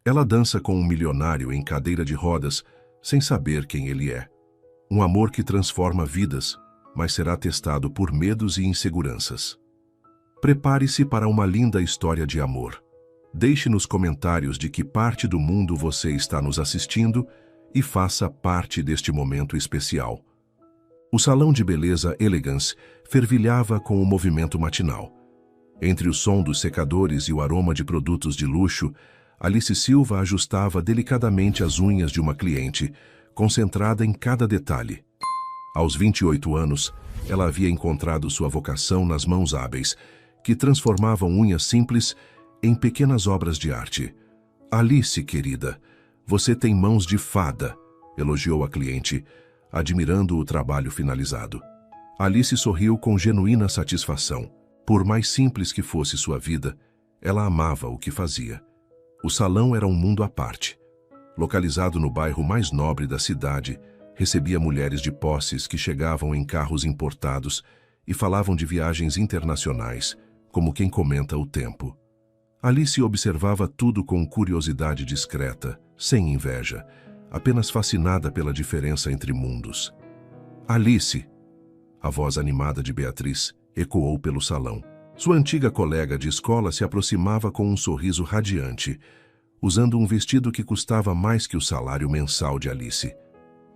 Ela dança com um milionário em cadeira de rodas, sem saber quem ele é. Um amor que transforma vidas, mas será testado por medos e inseguranças. Prepare-se para uma linda história de amor. Deixe nos comentários de que parte do mundo você está nos assistindo e faça parte deste momento especial. O salão de beleza Elegance fervilhava com o movimento matinal. Entre o som dos secadores e o aroma de produtos de luxo, Alice Silva ajustava delicadamente as unhas de uma cliente, concentrada em cada detalhe. Aos 28 anos, ela havia encontrado sua vocação nas mãos hábeis, que transformavam unhas simples em pequenas obras de arte. Alice, querida, você tem mãos de fada, elogiou a cliente, admirando o trabalho finalizado. Alice sorriu com genuína satisfação. Por mais simples que fosse sua vida, ela amava o que fazia. O salão era um mundo à parte. Localizado no bairro mais nobre da cidade, recebia mulheres de posses que chegavam em carros importados e falavam de viagens internacionais, como quem comenta o tempo. Alice observava tudo com curiosidade discreta, sem inveja, apenas fascinada pela diferença entre mundos. Alice! A voz animada de Beatriz ecoou pelo salão. Sua antiga colega de escola se aproximava com um sorriso radiante, usando um vestido que custava mais que o salário mensal de Alice.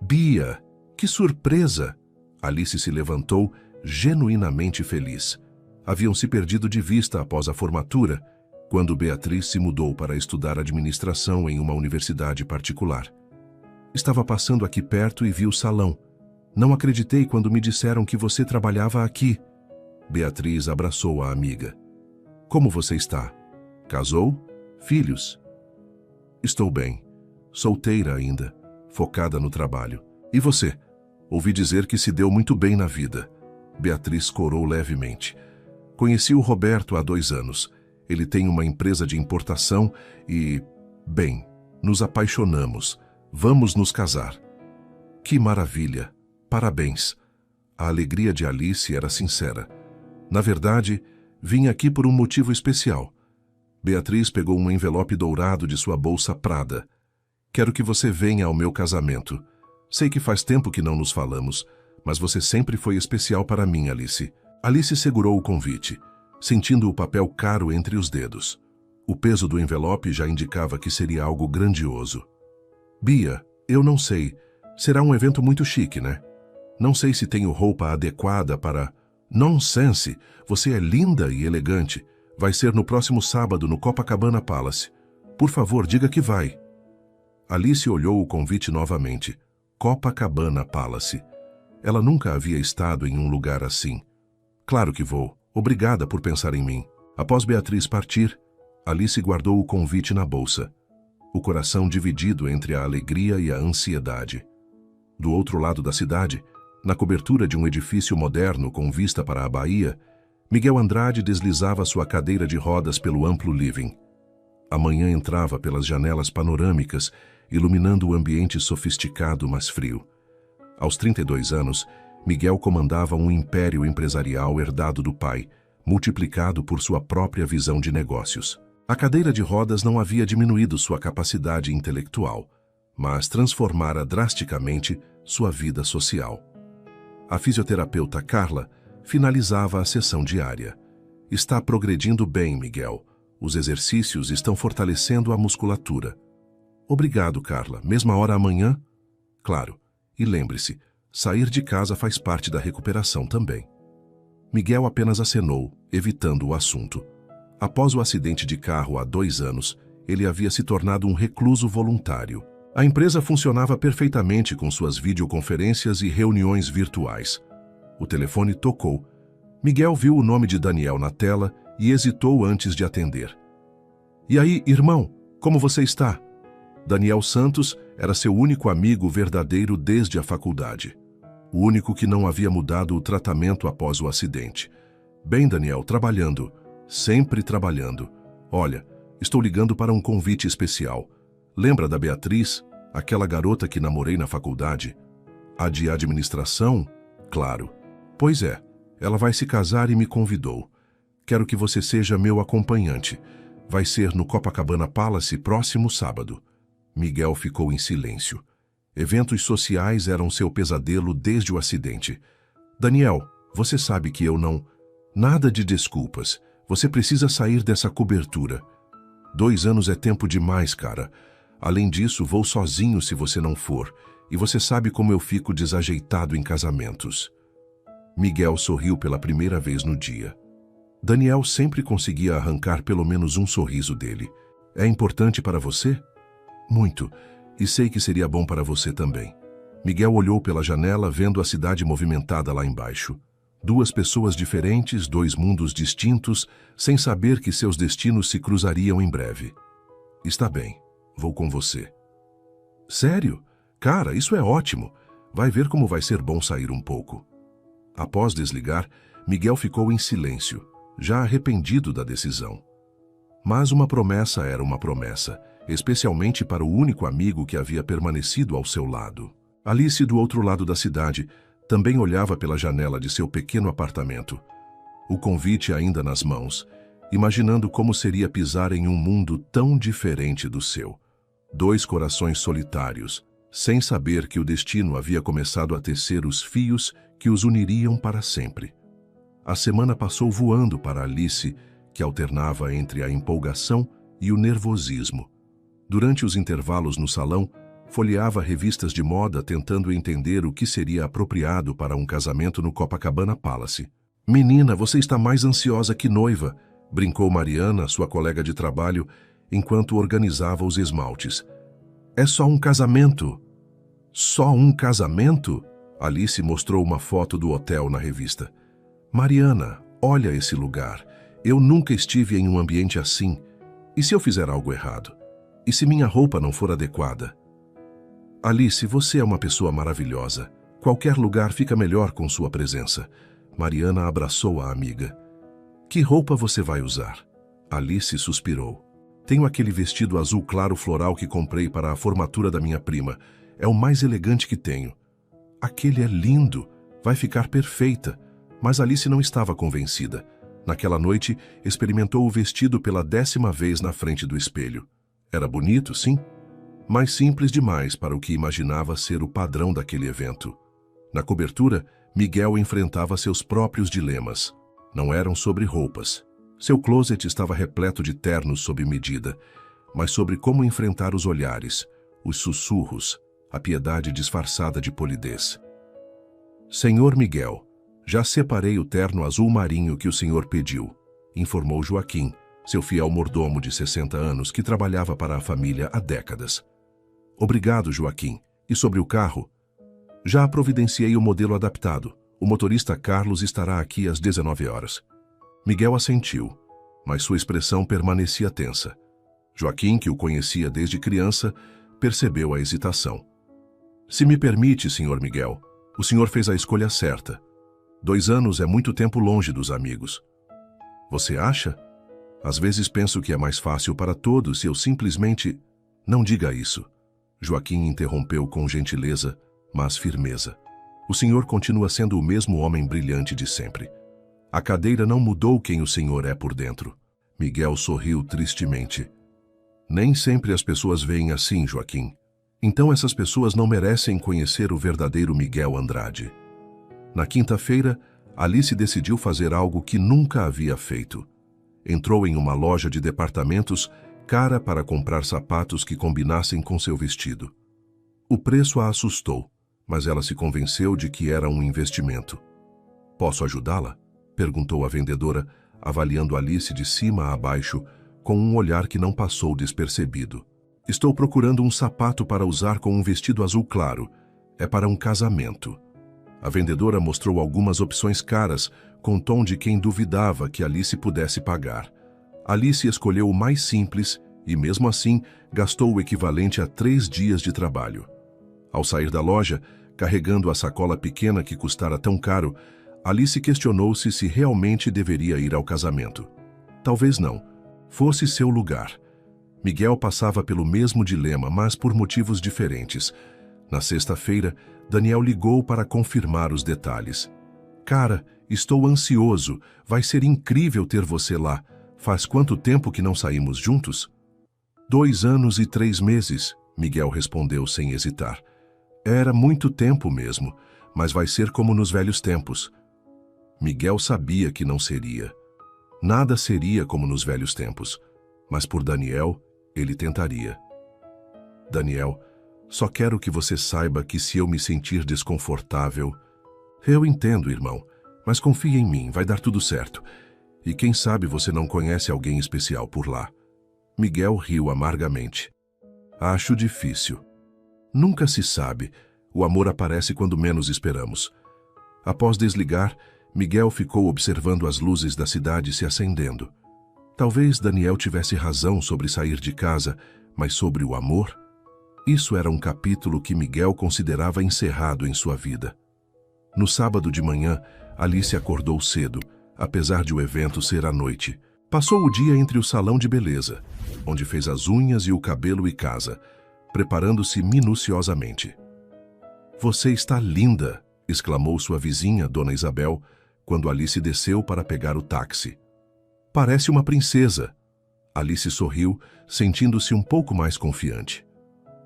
Bia! Que surpresa! Alice se levantou, genuinamente feliz. Haviam se perdido de vista após a formatura, quando Beatriz se mudou para estudar administração em uma universidade particular. Estava passando aqui perto e vi o salão. Não acreditei quando me disseram que você trabalhava aqui. Beatriz abraçou a amiga. Como você está? Casou? Filhos? Estou bem. Solteira ainda, focada no trabalho. E você? Ouvi dizer que se deu muito bem na vida. Beatriz corou levemente. Conheci o Roberto há 2 anos. Ele tem uma empresa de importação e... Bem, nos apaixonamos. Vamos nos casar. Que maravilha! Parabéns! A alegria de Alice era sincera. Na verdade, vim aqui por um motivo especial. Beatriz pegou um envelope dourado de sua bolsa Prada. Quero que você venha ao meu casamento. Sei que faz tempo que não nos falamos, mas você sempre foi especial para mim, Alice. Alice segurou o convite, sentindo o papel caro entre os dedos. O peso do envelope já indicava que seria algo grandioso. Bia, eu não sei. Será um evento muito chique, né? Não sei se tenho roupa adequada para... Nonsense! Você é linda e elegante. Vai ser no próximo sábado no Copacabana Palace. Por favor, diga que vai. Alice olhou o convite novamente. Copacabana Palace. Ela nunca havia estado em um lugar assim. Claro que vou. Obrigada por pensar em mim. Após Beatriz partir, Alice guardou o convite na bolsa, o coração dividido entre a alegria e a ansiedade. Do outro lado da cidade, na cobertura de um edifício moderno com vista para a Bahia, Miguel Andrade deslizava sua cadeira de rodas pelo amplo living. A manhã entrava pelas janelas panorâmicas, iluminando o ambiente sofisticado, mas frio. Aos 32 anos, Miguel comandava um império empresarial herdado do pai, multiplicado por sua própria visão de negócios. A cadeira de rodas não havia diminuído sua capacidade intelectual, mas transformara drasticamente sua vida social. A fisioterapeuta Carla finalizava a sessão diária. Está progredindo bem, Miguel. Os exercícios estão fortalecendo a musculatura. Obrigado, Carla. Mesma hora amanhã? Claro. E lembre-se, sair de casa faz parte da recuperação também. Miguel apenas acenou, evitando o assunto. Após o acidente de carro há 2 anos, ele havia se tornado um recluso voluntário. A empresa funcionava perfeitamente com suas videoconferências e reuniões virtuais. O telefone tocou. Miguel viu o nome de Daniel na tela e hesitou antes de atender. E aí, irmão, como você está? Daniel Santos era seu único amigo verdadeiro desde a faculdade. O único que não havia mudado o tratamento após o acidente. Bem, Daniel, trabalhando. Sempre trabalhando. Olha, estou ligando para um convite especial. Lembra da Beatriz, aquela garota que namorei na faculdade? A de administração? Claro. Pois é, ela vai se casar e me convidou. Quero que você seja meu acompanhante. Vai ser no Copacabana Palace próximo sábado. Miguel ficou em silêncio. Eventos sociais eram seu pesadelo desde o acidente. Daniel, você sabe que eu não... Nada de desculpas. Você precisa sair dessa cobertura. 2 anos é tempo demais, cara. Além disso, vou sozinho se você não for. E você sabe como eu fico desajeitado em casamentos. Miguel sorriu pela primeira vez no dia. Daniel sempre conseguia arrancar pelo menos um sorriso dele. É importante para você? Muito. E sei que seria bom para você também. Miguel olhou pela janela, vendo a cidade movimentada lá embaixo. 2 pessoas diferentes, 2 mundos distintos, sem saber que seus destinos se cruzariam em breve. Está bem, vou com você. Sério? Cara, isso é ótimo. Vai ver como vai ser bom sair um pouco. Após desligar, Miguel ficou em silêncio, já arrependido da decisão. Mas uma promessa era uma promessa, especialmente para o único amigo que havia permanecido ao seu lado. Alice, do outro lado da cidade, também olhava pela janela de seu pequeno apartamento. O convite ainda nas mãos, imaginando como seria pisar em um mundo tão diferente do seu. 2 corações solitários, sem saber que o destino havia começado a tecer os fios que os uniriam para sempre. A semana passou voando para Alice, que alternava entre a empolgação e o nervosismo. Durante os intervalos no salão, folheava revistas de moda tentando entender o que seria apropriado para um casamento no Copacabana Palace. Menina, você está mais ansiosa que noiva, brincou Mariana, sua colega de trabalho, enquanto organizava os esmaltes. É só um casamento. Só um casamento? Alice mostrou uma foto do hotel na revista. Mariana, olha esse lugar. Eu nunca estive em um ambiente assim. E se eu fizer algo errado? E se minha roupa não for adequada? Alice, você é uma pessoa maravilhosa. Qualquer lugar fica melhor com sua presença. Mariana abraçou a amiga. Que roupa você vai usar? Alice suspirou. Tenho aquele vestido azul claro floral que comprei para a formatura da minha prima. É o mais elegante que tenho. Aquele é lindo. Vai ficar perfeita. Mas Alice não estava convencida. Naquela noite, experimentou o vestido pela 10ª vez na frente do espelho. Era bonito, sim, mas simples demais para o que imaginava ser o padrão daquele evento. Na cobertura, Miguel enfrentava seus próprios dilemas. Não eram sobre roupas. Seu closet estava repleto de ternos sob medida, mas sobre como enfrentar os olhares, os sussurros, a piedade disfarçada de polidez. Senhor Miguel, já separei o terno azul marinho que o senhor pediu, informou Joaquim, seu fiel mordomo de 60 anos que trabalhava para a família há décadas. Obrigado, Joaquim. E sobre o carro? Já providenciei o modelo adaptado. O motorista Carlos estará aqui às 19 horas. Miguel assentiu, mas sua expressão permanecia tensa. Joaquim, que o conhecia desde criança, percebeu a hesitação. Se me permite, senhor Miguel, o senhor fez a escolha certa. 2 anos é muito tempo longe dos amigos. Você acha? Às vezes penso que é mais fácil para todos se eu simplesmente... Não diga isso. Joaquim interrompeu com gentileza, mas firmeza. O senhor continua sendo o mesmo homem brilhante de sempre. A cadeira não mudou quem o senhor é por dentro. Miguel sorriu tristemente. Nem sempre as pessoas veem assim, Joaquim. Então essas pessoas não merecem conhecer o verdadeiro Miguel Andrade. Na quinta-feira, Alice decidiu fazer algo que nunca havia feito. Entrou em uma loja de departamentos cara para comprar sapatos que combinassem com seu vestido. O preço a assustou, mas ela se convenceu de que era um investimento. Posso ajudá-la? Perguntou a vendedora, avaliando Alice de cima a baixo, com um olhar que não passou despercebido. Estou procurando um sapato para usar com um vestido azul claro. É para um casamento. A vendedora mostrou algumas opções caras, com tom de quem duvidava que Alice pudesse pagar. Alice escolheu o mais simples e, mesmo assim, gastou o equivalente a 3 dias de trabalho. Ao sair da loja, carregando a sacola pequena que custara tão caro, Alice questionou-se se realmente deveria ir ao casamento. Talvez não. Fosse seu lugar. Miguel passava pelo mesmo dilema, mas por motivos diferentes. Na sexta-feira, Daniel ligou para confirmar os detalhes. Cara, estou ansioso. Vai ser incrível ter você lá. Faz quanto tempo que não saímos juntos? 2 anos e 3 meses, Miguel respondeu sem hesitar. Era muito tempo mesmo, mas vai ser como nos velhos tempos. Miguel sabia que não seria. Nada seria como nos velhos tempos, mas por Daniel, ele tentaria. Daniel, só quero que você saiba que se eu me sentir desconfortável... Eu entendo, irmão, mas confie em mim, vai dar tudo certo. E quem sabe você não conhece alguém especial por lá. Miguel riu amargamente. Acho difícil. Nunca se sabe. O amor aparece quando menos esperamos. Após desligar, Miguel ficou observando as luzes da cidade se acendendo. Talvez Daniel tivesse razão sobre sair de casa, mas sobre o amor? Isso era um capítulo que Miguel considerava encerrado em sua vida. No sábado de manhã, Alice acordou cedo, apesar de o evento ser à noite. Passou o dia entre o salão de beleza, onde fez as unhas e o cabelo e casa, preparando-se minuciosamente. Você está linda, exclamou sua vizinha, Dona Isabel, quando Alice desceu para pegar o táxi. Parece uma princesa. Alice sorriu, sentindo-se um pouco mais confiante.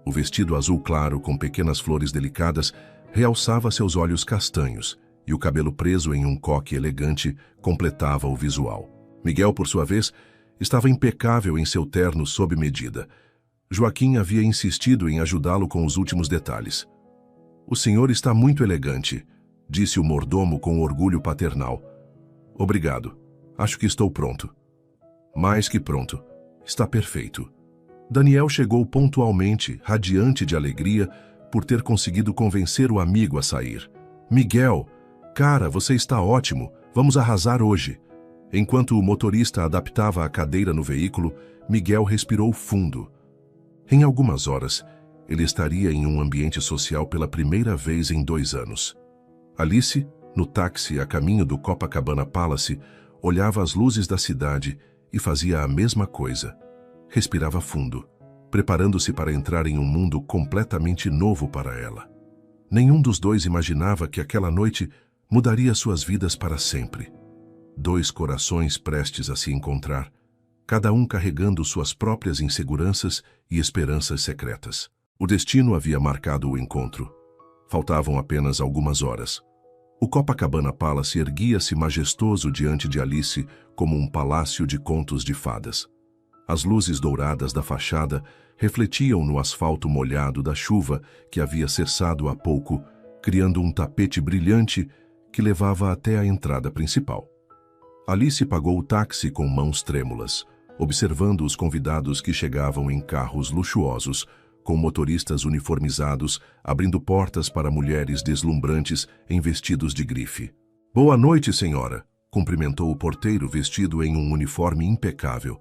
O vestido azul claro com pequenas flores delicadas realçava seus olhos castanhos e o cabelo preso em um coque elegante completava o visual. Miguel, por sua vez, estava impecável em seu terno sob medida. Joaquim havia insistido em ajudá-lo com os últimos detalhes. O senhor está muito elegante, disse o mordomo com orgulho paternal. Obrigado. Acho que estou pronto. Mais que pronto. Está perfeito. Daniel chegou pontualmente, radiante de alegria, por ter conseguido convencer o amigo a sair. Miguel, cara, você está ótimo. Vamos arrasar hoje. Enquanto o motorista adaptava a cadeira no veículo, Miguel respirou fundo. Em algumas horas, ele estaria em um ambiente social pela primeira vez em 2 anos. Alice, no táxi a caminho do Copacabana Palace, olhava as luzes da cidade e fazia a mesma coisa. Respirava fundo, preparando-se para entrar em um mundo completamente novo para ela. Nenhum dos dois imaginava que aquela noite mudaria suas vidas para sempre. 2 corações prestes a se encontrar, cada um carregando suas próprias inseguranças e esperanças secretas. O destino havia marcado o encontro. Faltavam apenas algumas horas. O Copacabana Palace erguia-se majestoso diante de Alice como um palácio de contos de fadas. As luzes douradas da fachada refletiam no asfalto molhado da chuva que havia cessado há pouco, criando um tapete brilhante que levava até a entrada principal. Alice pagou o táxi com mãos trêmulas, observando os convidados que chegavam em carros luxuosos, com motoristas uniformizados, abrindo portas para mulheres deslumbrantes em vestidos de grife. Boa noite, senhora, cumprimentou o porteiro vestido em um uniforme impecável.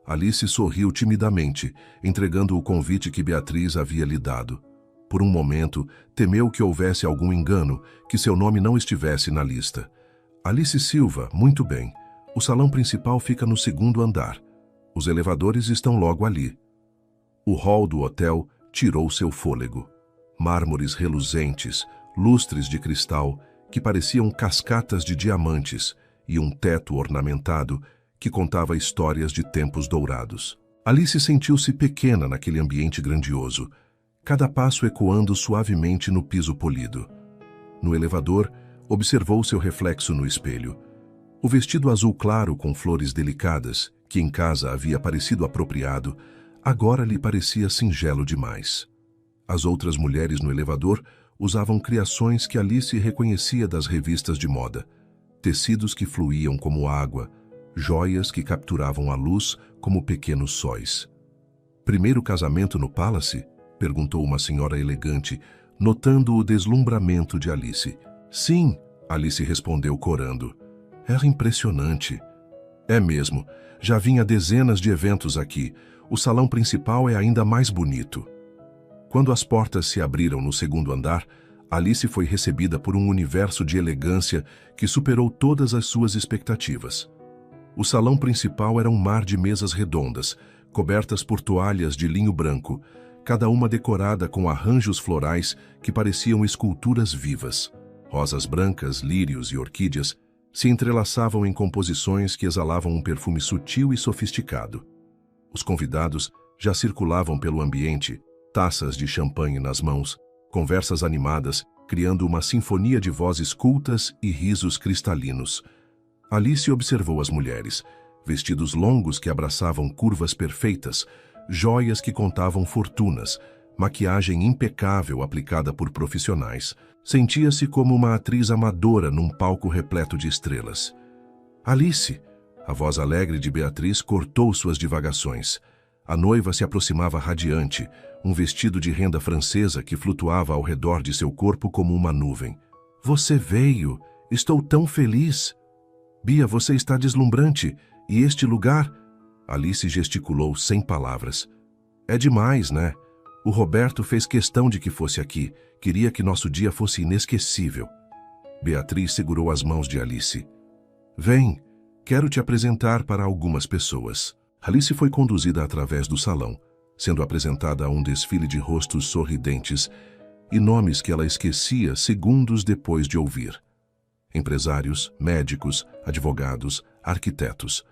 Alice sorriu timidamente, entregando o convite que Beatriz havia lhe dado. Por um momento, temeu que houvesse algum engano, que seu nome não estivesse na lista. Alice Silva, muito bem. O salão principal fica no 2º andar. Os elevadores estão logo ali. O hall do hotel tirou seu fôlego. Mármores reluzentes, lustres de cristal, que pareciam cascatas de diamantes, e um teto ornamentado que contava histórias de tempos dourados. Alice sentiu-se pequena naquele ambiente grandioso, cada passo ecoando suavemente no piso polido. No elevador, observou seu reflexo no espelho. O vestido azul claro com flores delicadas, que em casa havia parecido apropriado, agora lhe parecia singelo demais. As outras mulheres no elevador usavam criações que Alice reconhecia das revistas de moda, tecidos que fluíam como água, joias que capturavam a luz como pequenos sóis. Primeiro casamento no Palace? Perguntou uma senhora elegante, notando o deslumbramento de Alice. Sim, Alice respondeu corando. Era impressionante. É mesmo, já vinha dezenas de eventos aqui. O salão principal é ainda mais bonito. Quando as portas se abriram no 2º andar, Alice foi recebida por um universo de elegância que superou todas as suas expectativas. O salão principal era um mar de mesas redondas, cobertas por toalhas de linho branco, cada uma decorada com arranjos florais que pareciam esculturas vivas. Rosas brancas, lírios e orquídeas, se entrelaçavam em composições que exalavam um perfume sutil e sofisticado. Os convidados já circulavam pelo ambiente, taças de champanhe nas mãos, conversas animadas, criando uma sinfonia de vozes cultas e risos cristalinos. Alice observou as mulheres, vestidos longos que abraçavam curvas perfeitas, joias que contavam fortunas, maquiagem impecável aplicada por profissionais. Sentia-se como uma atriz amadora num palco repleto de estrelas. Alice! A voz alegre de Beatriz cortou suas divagações. A noiva se aproximava radiante, um vestido de renda francesa que flutuava ao redor de seu corpo como uma nuvem. Você veio! Estou tão feliz! Bia, você está deslumbrante. E este lugar? Alice gesticulou sem palavras. É demais, né? O Roberto fez questão de que fosse aqui. Queria que nosso dia fosse inesquecível. Beatriz segurou as mãos de Alice. Vem, quero te apresentar para algumas pessoas. Alice foi conduzida através do salão, sendo apresentada a um desfile de rostos sorridentes e nomes que ela esquecia segundos depois de ouvir. Empresários, médicos, advogados, arquitetos.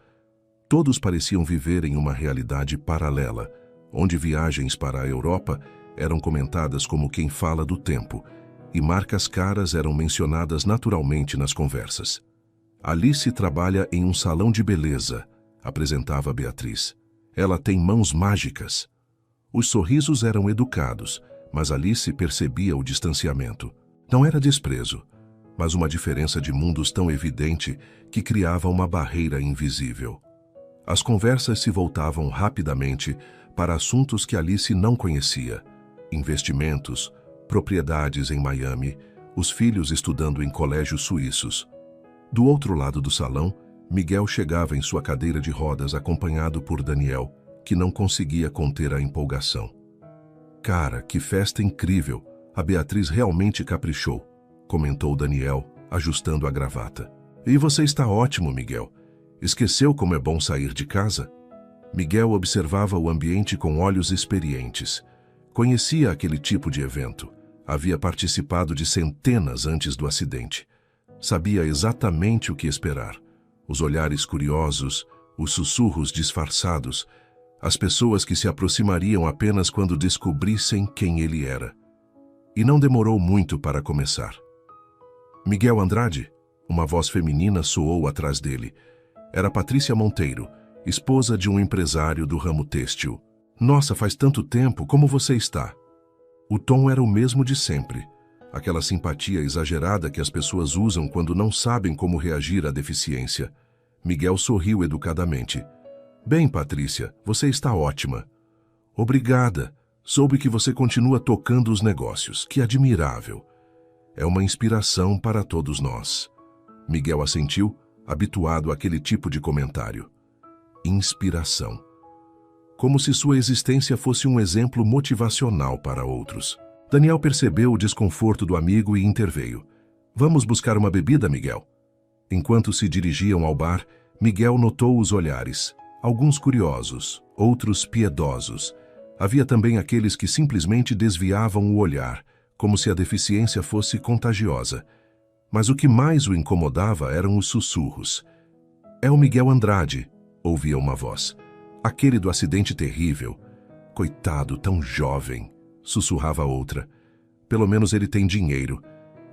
Todos pareciam viver em uma realidade paralela, onde viagens para a Europa eram comentadas como quem fala do tempo, e marcas caras eram mencionadas naturalmente nas conversas. Alice trabalha em um salão de beleza, apresentava Beatriz. Ela tem mãos mágicas. Os sorrisos eram educados, mas Alice percebia o distanciamento. Não era desprezo, mas uma diferença de mundos tão evidente que criava uma barreira invisível. As conversas se voltavam rapidamente para assuntos que Alice não conhecia. Investimentos, propriedades em Miami, os filhos estudando em colégios suíços. Do outro lado do salão, Miguel chegava em sua cadeira de rodas acompanhado por Daniel, que não conseguia conter a empolgação. Cara, que festa incrível! A Beatriz realmente caprichou, comentou Daniel, ajustando a gravata. E você está ótimo, Miguel. Esqueceu como é bom sair de casa? Miguel observava o ambiente com olhos experientes. Conhecia aquele tipo de evento. Havia participado de centenas antes do acidente. Sabia exatamente o que esperar. Os olhares curiosos, os sussurros disfarçados, as pessoas que se aproximariam apenas quando descobrissem quem ele era. E não demorou muito para começar. Miguel Andrade? Uma voz feminina soou atrás dele. Era Patrícia Monteiro, esposa de um empresário do ramo têxtil. Nossa, faz tanto tempo, como você está? O tom era o mesmo de sempre. Aquela simpatia exagerada que as pessoas usam quando não sabem como reagir à deficiência. Miguel sorriu educadamente. Bem, Patrícia, você está ótima. Obrigada. Soube que você continua tocando os negócios. Que admirável. É uma inspiração para todos nós. Miguel assentiu, habituado àquele tipo de comentário. Inspiração. Como se sua existência fosse um exemplo motivacional para outros. Daniel percebeu o desconforto do amigo e interveio. Vamos buscar uma bebida, Miguel? Enquanto se dirigiam ao bar, Miguel notou os olhares. Alguns curiosos, outros piedosos. Havia também aqueles que simplesmente desviavam o olhar, como se a deficiência fosse contagiosa. Mas o que mais o incomodava eram os sussurros. É o Miguel Andrade, ouvia uma voz. Aquele do acidente terrível. Coitado, tão jovem, sussurrava outra. Pelo menos ele tem dinheiro.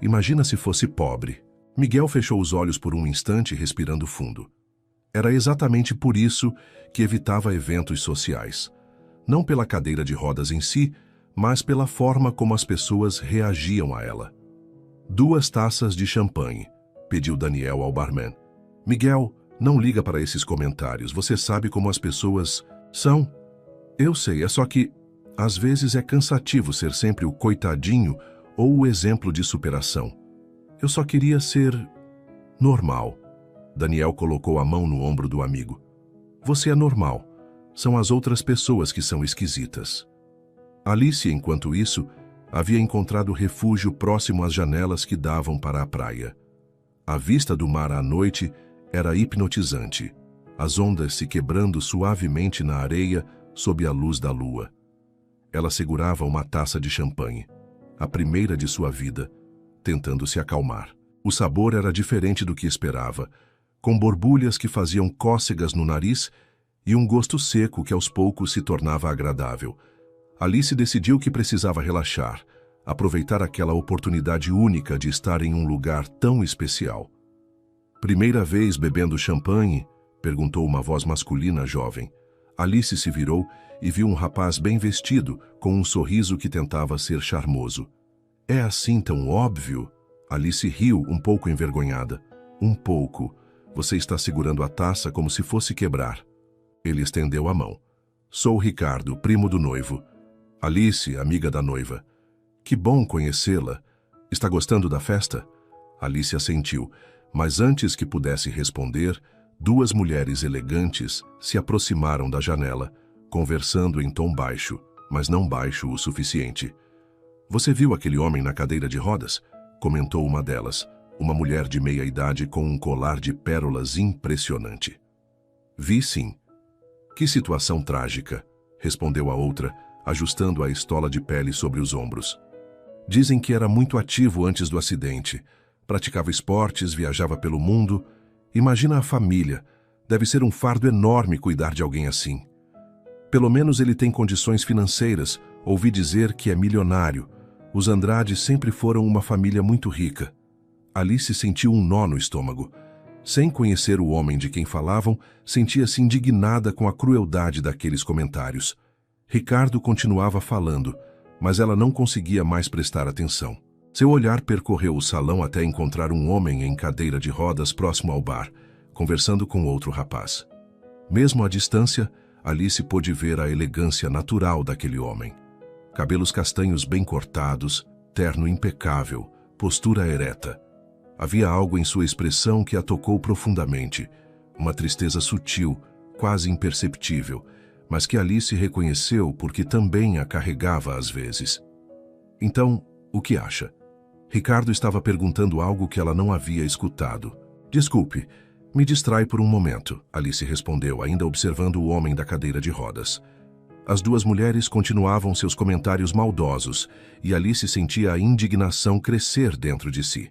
Imagina se fosse pobre. Miguel fechou os olhos por um instante, respirando fundo. Era exatamente por isso que evitava eventos sociais. Não pela cadeira de rodas em si, mas pela forma como as pessoas reagiam a ela. 2 taças de champanhe, pediu Daniel ao barman. Miguel, não liga para esses comentários, você sabe como as pessoas são. Eu sei, é só que, às vezes é cansativo ser sempre o coitadinho ou o exemplo de superação. Eu só queria ser normal. Daniel colocou a mão no ombro do amigo. Você é normal. São as outras pessoas que são esquisitas. Alice, enquanto isso, havia encontrado refúgio próximo às janelas que davam para a praia. A vista do mar à noite era hipnotizante, as ondas se quebrando suavemente na areia sob a luz da lua. Ela segurava uma taça de champanhe, a primeira de sua vida, tentando se acalmar. O sabor era diferente do que esperava, com borbulhas que faziam cócegas no nariz e um gosto seco que aos poucos se tornava agradável. Alice decidiu que precisava relaxar, aproveitar aquela oportunidade única de estar em um lugar tão especial. "Primeira vez bebendo champanhe?" perguntou uma voz masculina jovem. Alice se virou e viu um rapaz bem vestido, com um sorriso que tentava ser charmoso. "É assim tão óbvio?" Alice riu, um pouco envergonhada. "Um pouco. Você está segurando a taça como se fosse quebrar." Ele estendeu a mão. "Sou Ricardo, primo do noivo." "Alice, amiga da noiva." "Que bom conhecê-la. Está gostando da festa?" Alice assentiu, mas antes que pudesse responder, duas mulheres elegantes se aproximaram da janela, conversando em tom baixo, mas não baixo o suficiente. "Você viu aquele homem na cadeira de rodas?" comentou uma delas, uma mulher de meia idade com um colar de pérolas impressionante. "Vi sim." "Que situação trágica", respondeu a outra, ajustando a estola de pele sobre os ombros. "Dizem que era muito ativo antes do acidente. Praticava esportes, viajava pelo mundo. Imagina a família. Deve ser um fardo enorme cuidar de alguém assim." "Pelo menos ele tem condições financeiras. Ouvi dizer que é milionário. Os Andrade sempre foram uma família muito rica." Alice sentiu um nó no estômago. Sem conhecer o homem de quem falavam, sentia-se indignada com a crueldade daqueles comentários. Ricardo continuava falando, mas ela não conseguia mais prestar atenção. Seu olhar percorreu o salão até encontrar um homem em cadeira de rodas próximo ao bar, conversando com outro rapaz. Mesmo à distância, Alice pôde ver a elegância natural daquele homem. Cabelos castanhos bem cortados, terno impecável, postura ereta. Havia algo em sua expressão que a tocou profundamente, uma tristeza sutil, quase imperceptível, mas que Alice reconheceu porque também a carregava às vezes. "Então, o que acha?" Ricardo estava perguntando algo que ela não havia escutado. "Desculpe, me distrai por um momento", Alice respondeu, ainda observando o homem da cadeira de rodas. As duas mulheres continuavam seus comentários maldosos e Alice sentia a indignação crescer dentro de si.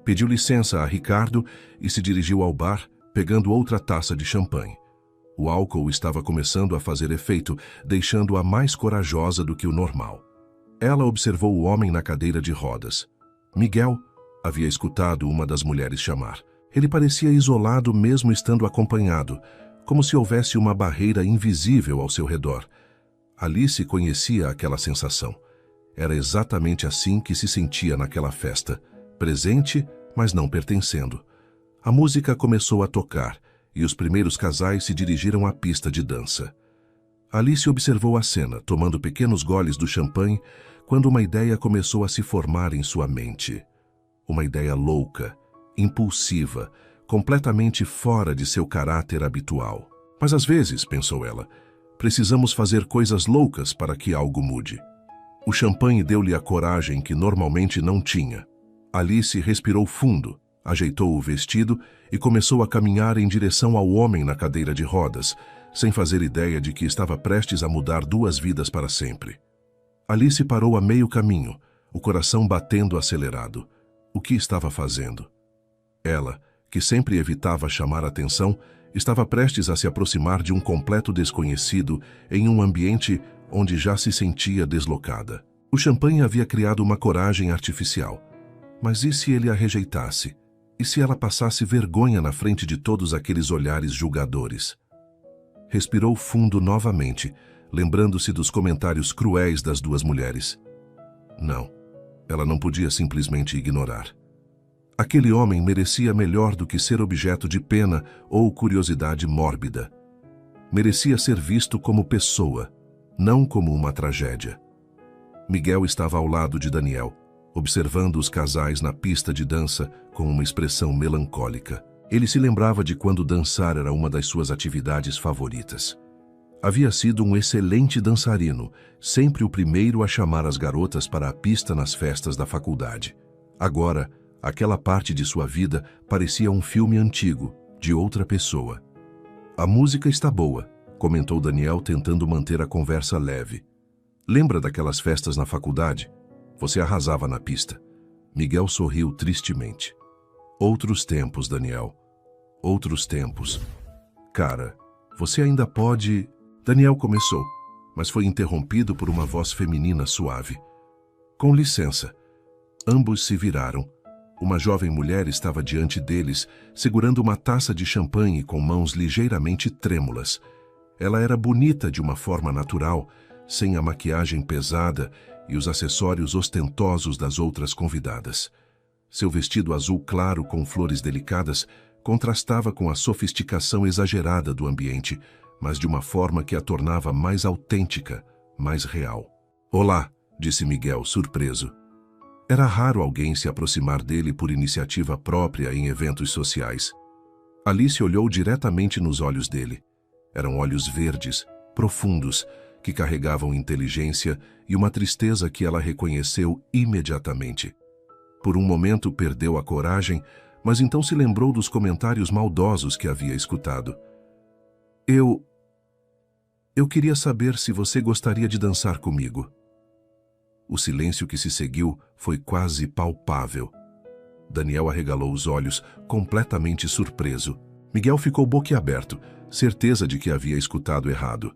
Pediu licença a Ricardo e se dirigiu ao bar, pegando outra taça de champanhe. O álcool estava começando a fazer efeito, deixando-a mais corajosa do que o normal. Ela observou o homem na cadeira de rodas. "Miguel", havia escutado uma das mulheres chamar. Ele parecia isolado mesmo estando acompanhado, como se houvesse uma barreira invisível ao seu redor. Alice conhecia aquela sensação. Era exatamente assim que se sentia naquela festa, presente, mas não pertencendo. A música começou a tocar e os primeiros casais se dirigiram à pista de dança. Alice observou a cena, tomando pequenos goles do champanhe, quando uma ideia começou a se formar em sua mente. Uma ideia louca, impulsiva, completamente fora de seu caráter habitual. "Mas às vezes", pensou ela, "precisamos fazer coisas loucas para que algo mude." O champanhe deu-lhe a coragem que normalmente não tinha. Alice respirou fundo, ajeitou o vestido e começou a caminhar em direção ao homem na cadeira de rodas, sem fazer ideia de que estava prestes a mudar duas vidas para sempre. Alice parou a meio caminho, o coração batendo acelerado. O que estava fazendo? Ela, que sempre evitava chamar atenção, estava prestes a se aproximar de um completo desconhecido em um ambiente onde já se sentia deslocada. O champanhe havia criado uma coragem artificial. Mas e se ele a rejeitasse? E se ela passasse vergonha na frente de todos aqueles olhares julgadores? Respirou fundo novamente, lembrando-se dos comentários cruéis das duas mulheres. Não, ela não podia simplesmente ignorar. Aquele homem merecia melhor do que ser objeto de pena ou curiosidade mórbida. Merecia ser visto como pessoa, não como uma tragédia. Miguel estava ao lado de Daniel, observando os casais na pista de dança com uma expressão melancólica. Ele se lembrava de quando dançar era uma das suas atividades favoritas. Havia sido um excelente dançarino, sempre o primeiro a chamar as garotas para a pista nas festas da faculdade. Agora, aquela parte de sua vida parecia um filme antigo, de outra pessoa. "A música está boa", comentou Daniel, tentando manter a conversa leve. "Lembra daquelas festas na faculdade? Você arrasava na pista." Miguel sorriu tristemente. Outros tempos, Daniel. Outros tempos. Cara, você ainda pode... Daniel começou, mas foi interrompido por uma voz feminina suave. Com licença. Ambos se viraram. Uma jovem mulher estava diante deles, segurando uma taça de champanhe com mãos ligeiramente trêmulas. Ela era bonita de uma forma natural, sem a maquiagem pesada e os acessórios ostentosos das outras convidadas. Seu vestido azul claro com flores delicadas contrastava com a sofisticação exagerada do ambiente, mas de uma forma que a tornava mais autêntica, mais real. "Olá", disse Miguel, surpreso. Era raro alguém se aproximar dele por iniciativa própria em eventos sociais. Alice olhou diretamente nos olhos dele. Eram olhos verdes, profundos, que carregavam inteligência e uma tristeza que ela reconheceu imediatamente. Por um momento perdeu a coragem, mas então se lembrou dos comentários maldosos que havia escutado. Eu queria saber se você gostaria de dançar comigo." O silêncio que se seguiu foi quase palpável. Daniel arregalou os olhos, completamente surpreso. Miguel ficou boquiaberto, certeza de que havia escutado errado.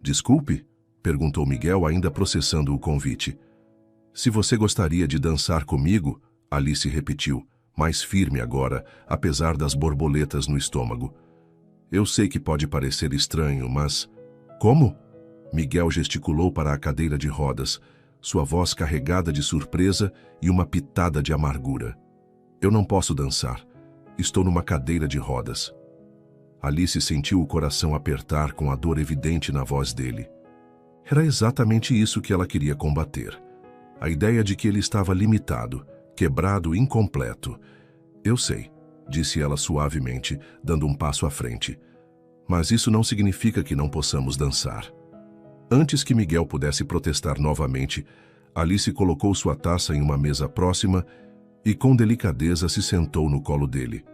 "Desculpe?", perguntou Miguel, ainda processando o convite. "Se você gostaria de dançar comigo", Alice repetiu, mais firme agora, apesar das borboletas no estômago. "Eu sei que pode parecer estranho, mas..." "Como?", Miguel gesticulou para a cadeira de rodas, sua voz carregada de surpresa e uma pitada de amargura. "Eu não posso dançar. Estou numa cadeira de rodas." Alice sentiu o coração apertar com a dor evidente na voz dele. Era exatamente isso que ela queria combater. A ideia de que ele estava limitado, quebrado, incompleto. "Eu sei", disse ela suavemente, dando um passo à frente. "Mas isso não significa que não possamos dançar." Antes que Miguel pudesse protestar novamente, Alice colocou sua taça em uma mesa próxima e com delicadeza se sentou no colo dele.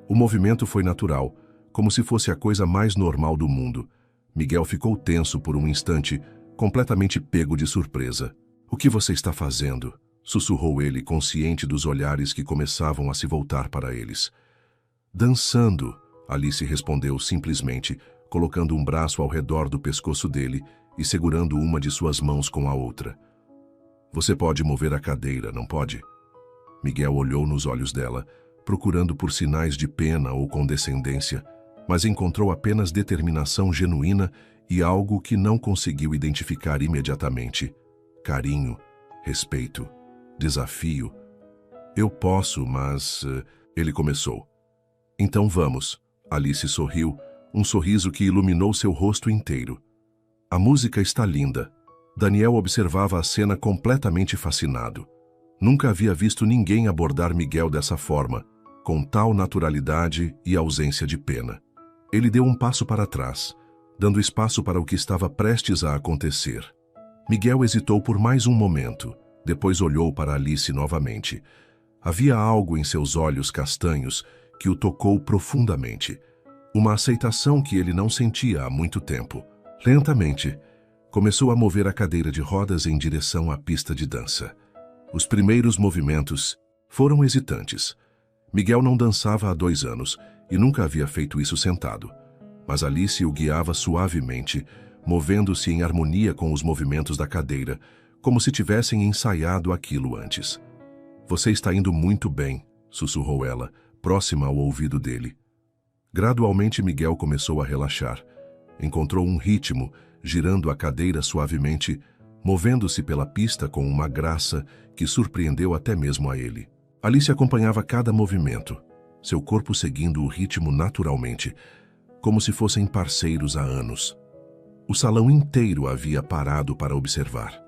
O movimento foi natural, como se fosse a coisa mais normal do mundo. Miguel ficou tenso por um instante, completamente pego de surpresa. "O que você está fazendo?", sussurrou ele, consciente dos olhares que começavam a se voltar para eles. "Dançando", Alice respondeu simplesmente, colocando um braço ao redor do pescoço dele e segurando uma de suas mãos com a outra. "Você pode mover a cadeira, não pode?" Miguel olhou nos olhos dela, procurando por sinais de pena ou condescendência, mas encontrou apenas determinação genuína e algo que não conseguiu identificar imediatamente. Carinho, respeito, desafio. "Eu posso, mas..." ele começou. "Então vamos." Alice sorriu, um sorriso que iluminou seu rosto inteiro. "A música está linda." Daniel observava a cena completamente fascinado. Nunca havia visto ninguém abordar Miguel dessa forma, com tal naturalidade e ausência de pena. Ele deu um passo para trás, dando espaço para o que estava prestes a acontecer. Miguel hesitou por mais um momento, depois olhou para Alice novamente. Havia algo em seus olhos castanhos que o tocou profundamente. Uma aceitação que ele não sentia há muito tempo. Lentamente, começou a mover a cadeira de rodas em direção à pista de dança. Os primeiros movimentos foram hesitantes. Miguel não dançava há 2 anos e nunca havia feito isso sentado. Mas Alice o guiava suavemente, movendo-se em harmonia com os movimentos da cadeira, como se tivessem ensaiado aquilo antes. "Você está indo muito bem", sussurrou ela, próxima ao ouvido dele. Gradualmente Miguel começou a relaxar. Encontrou um ritmo, girando a cadeira suavemente, movendo-se pela pista com uma graça que surpreendeu até mesmo a ele. Alice acompanhava cada movimento, seu corpo seguindo o ritmo naturalmente, como se fossem parceiros há anos. O salão inteiro havia parado para observar.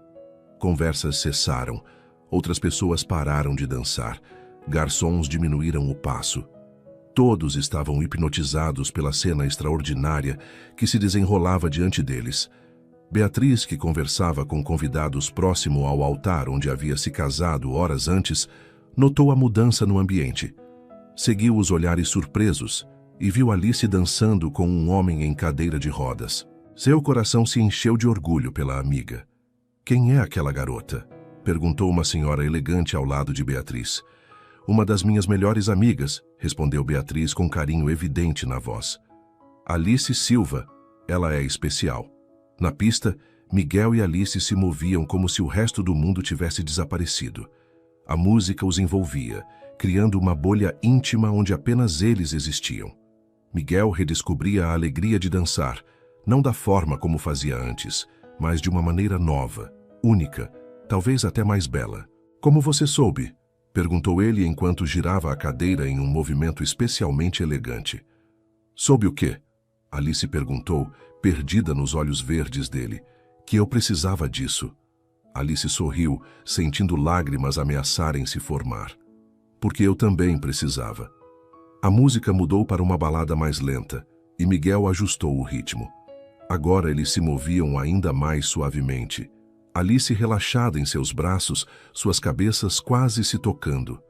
Conversas cessaram, outras pessoas pararam de dançar, garçons diminuíram o passo. Todos estavam hipnotizados pela cena extraordinária que se desenrolava diante deles. Beatriz, que conversava com convidados próximo ao altar onde havia se casado horas antes, notou a mudança no ambiente. Seguiu os olhares surpresos e viu Alice dançando com um homem em cadeira de rodas. Seu coração se encheu de orgulho pela amiga. "Quem é aquela garota?", perguntou uma senhora elegante ao lado de Beatriz. Uma das minhas melhores amigas, respondeu Beatriz com carinho evidente na voz. Alice Silva, ela é especial. Na pista, Miguel e Alice se moviam como se o resto do mundo tivesse desaparecido. A música os envolvia, criando uma bolha íntima onde apenas eles existiam. Miguel redescobria a alegria de dançar, não da forma como fazia antes, mas de uma maneira nova, única, talvez até mais bela. Como você soube? Perguntou ele enquanto girava a cadeira em um movimento especialmente elegante. Soube o quê? Alice perguntou, perdida nos olhos verdes dele. Que eu precisava disso. Alice sorriu, sentindo lágrimas ameaçarem se formar. Porque eu também precisava. A música mudou para uma balada mais lenta, e Miguel ajustou o ritmo. Agora eles se moviam ainda mais suavemente. Alice relaxada em seus braços, suas cabeças quase se tocando.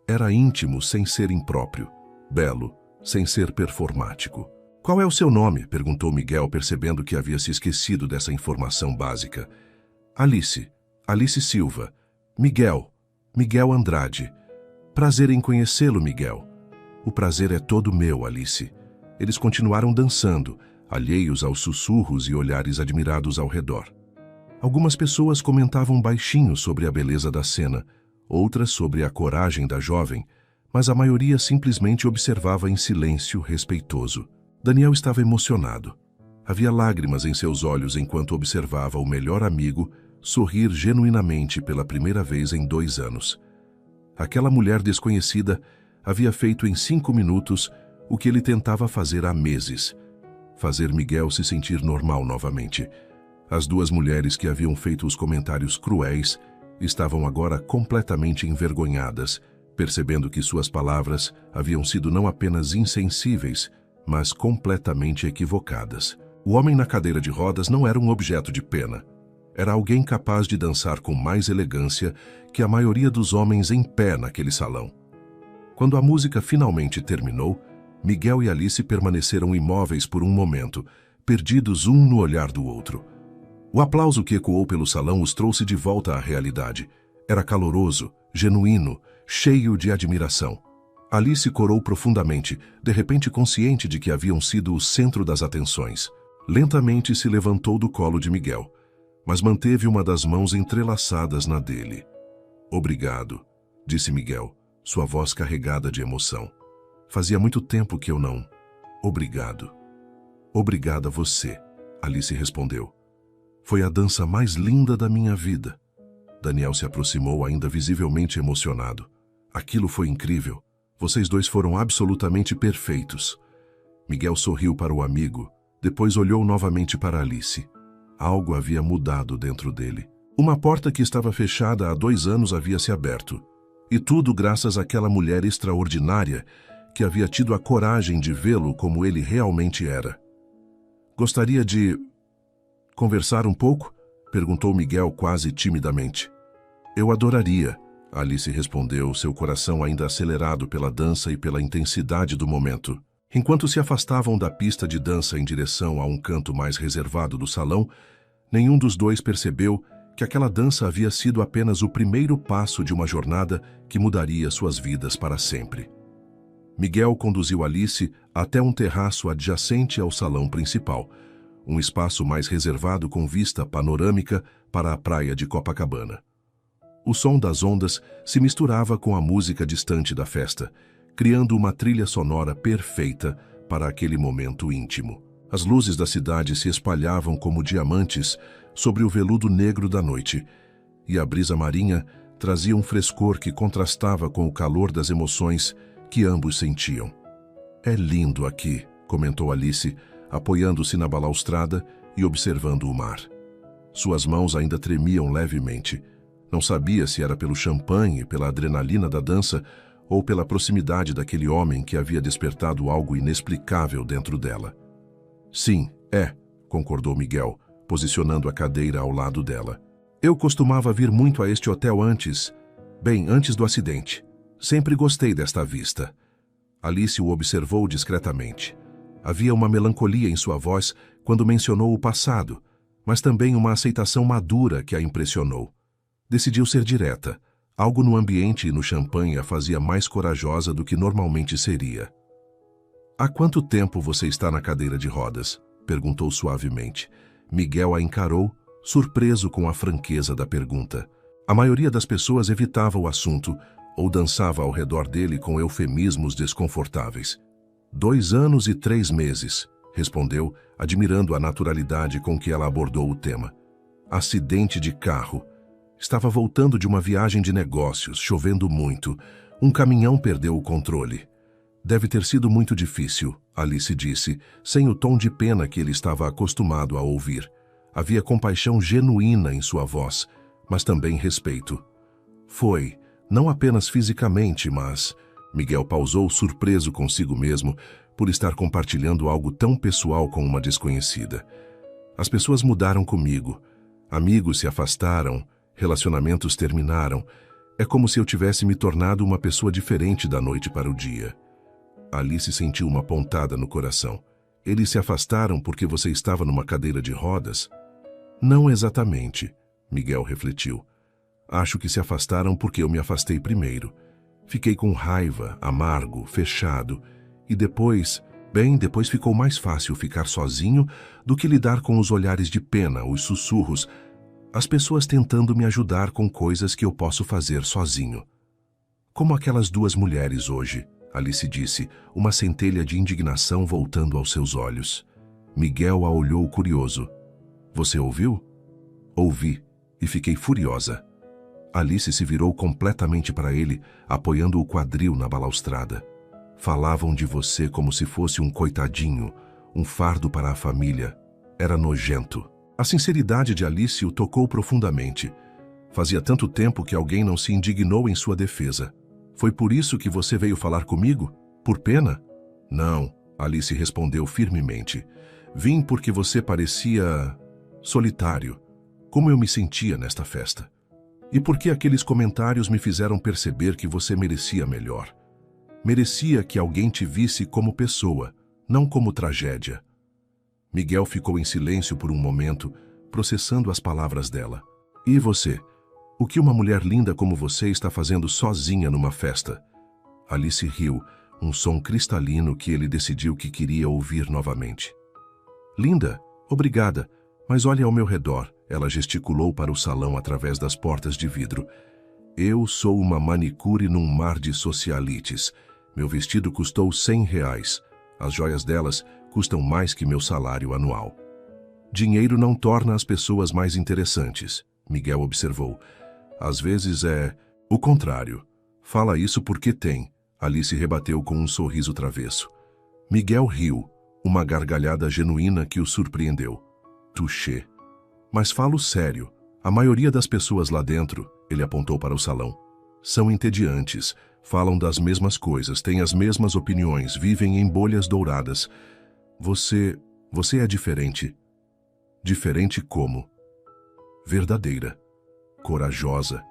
Era íntimo sem ser impróprio, belo, sem ser performático. Qual é o seu nome? Perguntou Miguel, percebendo que havia se esquecido dessa informação básica. Alice. Alice Silva. Miguel. Miguel Andrade. Prazer em conhecê-lo, Miguel. O prazer é todo meu, Alice. Eles continuaram dançando, alheios aos sussurros e olhares admirados ao redor. Algumas pessoas comentavam baixinho sobre a beleza da cena, outras sobre a coragem da jovem, mas a maioria simplesmente observava em silêncio respeitoso. Daniel estava emocionado. Havia lágrimas em seus olhos enquanto observava o melhor amigo sorrir genuinamente pela primeira vez em 2 anos. Aquela mulher desconhecida havia feito em 5 minutos o que ele tentava fazer há meses: fazer Miguel se sentir normal novamente. As 2 mulheres que haviam feito os comentários cruéis estavam agora completamente envergonhadas, percebendo que suas palavras haviam sido não apenas insensíveis, mas completamente equivocadas. O homem na cadeira de rodas não era um objeto de pena. Era alguém capaz de dançar com mais elegância que a maioria dos homens em pé naquele salão. Quando a música finalmente terminou, Miguel e Alice permaneceram imóveis por um momento, perdidos um no olhar do outro. O aplauso que ecoou pelo salão os trouxe de volta à realidade. Era caloroso, genuíno, cheio de admiração. Alice corou profundamente, de repente consciente de que haviam sido o centro das atenções. Lentamente se levantou do colo de Miguel, mas manteve uma das mãos entrelaçadas na dele. Obrigado, disse Miguel, sua voz carregada de emoção. Fazia muito tempo que eu não... Obrigado. Obrigada a você, Alice respondeu. Foi a dança mais linda da minha vida. Daniel se aproximou ainda visivelmente emocionado. Aquilo foi incrível. Vocês 2 foram absolutamente perfeitos. Miguel sorriu para o amigo, depois olhou novamente para Alice. Algo havia mudado dentro dele. Uma porta que estava fechada há 2 anos havia se aberto. E tudo graças àquela mulher extraordinária que havia tido a coragem de vê-lo como ele realmente era. Gostaria de... conversar um pouco? Perguntou Miguel quase timidamente. Eu adoraria, Alice respondeu, seu coração ainda acelerado pela dança e pela intensidade do momento. Enquanto se afastavam da pista de dança em direção a um canto mais reservado do salão, nenhum dos 2 percebeu que aquela dança havia sido apenas o primeiro passo de uma jornada que mudaria suas vidas para sempre. Miguel conduziu Alice até um terraço adjacente ao salão principal, um espaço mais reservado com vista panorâmica para a praia de Copacabana. O som das ondas se misturava com a música distante da festa, criando uma trilha sonora perfeita para aquele momento íntimo. As luzes da cidade se espalhavam como diamantes sobre o veludo negro da noite, e a brisa marinha trazia um frescor que contrastava com o calor das emoções que ambos sentiam. É lindo aqui, comentou Alice, apoiando-se na balaustrada e observando o mar. Suas mãos ainda tremiam levemente. Não sabia se era pelo champanhe, pela adrenalina da dança ou pela proximidade daquele homem que havia despertado algo inexplicável dentro dela. Sim, concordou Miguel, posicionando a cadeira ao lado dela. Eu costumava vir muito a este hotel antes do acidente. Sempre gostei desta vista. Alice o observou discretamente. Havia uma melancolia em sua voz quando mencionou o passado, mas também uma aceitação madura que a impressionou. Decidiu ser direta. Algo no ambiente e no champanhe a fazia mais corajosa do que normalmente seria. Há quanto tempo você está na cadeira de rodas? Perguntou suavemente. Miguel a encarou, surpreso com a franqueza da pergunta. A maioria das pessoas evitava o assunto ou dançava ao redor dele com eufemismos desconfortáveis. 2 anos e 3 meses, respondeu, admirando a naturalidade com que ela abordou o tema. Acidente de carro. Estava voltando de uma viagem de negócios, chovendo muito. Um caminhão perdeu o controle. Deve ter sido muito difícil, Alice disse, sem o tom de pena que ele estava acostumado a ouvir. Havia compaixão genuína em sua voz, mas também respeito. Foi, não apenas fisicamente, mas... Miguel pausou, surpreso consigo mesmo por estar compartilhando algo tão pessoal com uma desconhecida. As pessoas mudaram comigo. Amigos se afastaram, relacionamentos terminaram. É como se eu tivesse me tornado uma pessoa diferente da noite para o dia. Alice sentiu uma pontada no coração. Eles se afastaram porque você estava numa cadeira de rodas? Não exatamente, Miguel refletiu. Acho que se afastaram porque eu me afastei primeiro. Fiquei com raiva, amargo, fechado. E depois ficou mais fácil ficar sozinho do que lidar com os olhares de pena, os sussurros, as pessoas tentando me ajudar com coisas que eu posso fazer sozinho. Como aquelas 2 mulheres hoje, Alice disse, uma centelha de indignação voltando aos seus olhos. Miguel a olhou curioso. Você ouviu? Ouvi, e fiquei furiosa. Alice se virou completamente para ele, apoiando o quadril na balaustrada. Falavam de você como se fosse um coitadinho, um fardo para a família. Era nojento. A sinceridade de Alice o tocou profundamente. Fazia tanto tempo que alguém não se indignou em sua defesa. Foi por isso que você veio falar comigo? Por pena? Não, Alice respondeu firmemente. Vim porque você parecia... solitário, como eu me sentia nesta festa. E porque aqueles comentários me fizeram perceber que você merecia melhor. Merecia que alguém te visse como pessoa, não como tragédia. Miguel ficou em silêncio por um momento, processando as palavras dela. E você? O que uma mulher linda como você está fazendo sozinha numa festa? Alice riu, um som cristalino que ele decidiu que queria ouvir novamente. Linda, obrigada, mas olhe ao meu redor. Ela gesticulou para o salão através das portas de vidro. Eu sou uma manicure num mar de socialites. Meu vestido custou R$100. As joias delas custam mais que meu salário anual. Dinheiro não torna as pessoas mais interessantes, Miguel observou. Às vezes é o contrário. Fala isso porque tem. Alice rebateu com um sorriso travesso. Miguel riu, uma gargalhada genuína que o surpreendeu. Touché. Mas falo sério. A maioria das pessoas lá dentro, ele apontou para o salão, são entediantes, falam das mesmas coisas, têm as mesmas opiniões, vivem em bolhas douradas. Você é diferente. Diferente como? Verdadeira. Corajosa.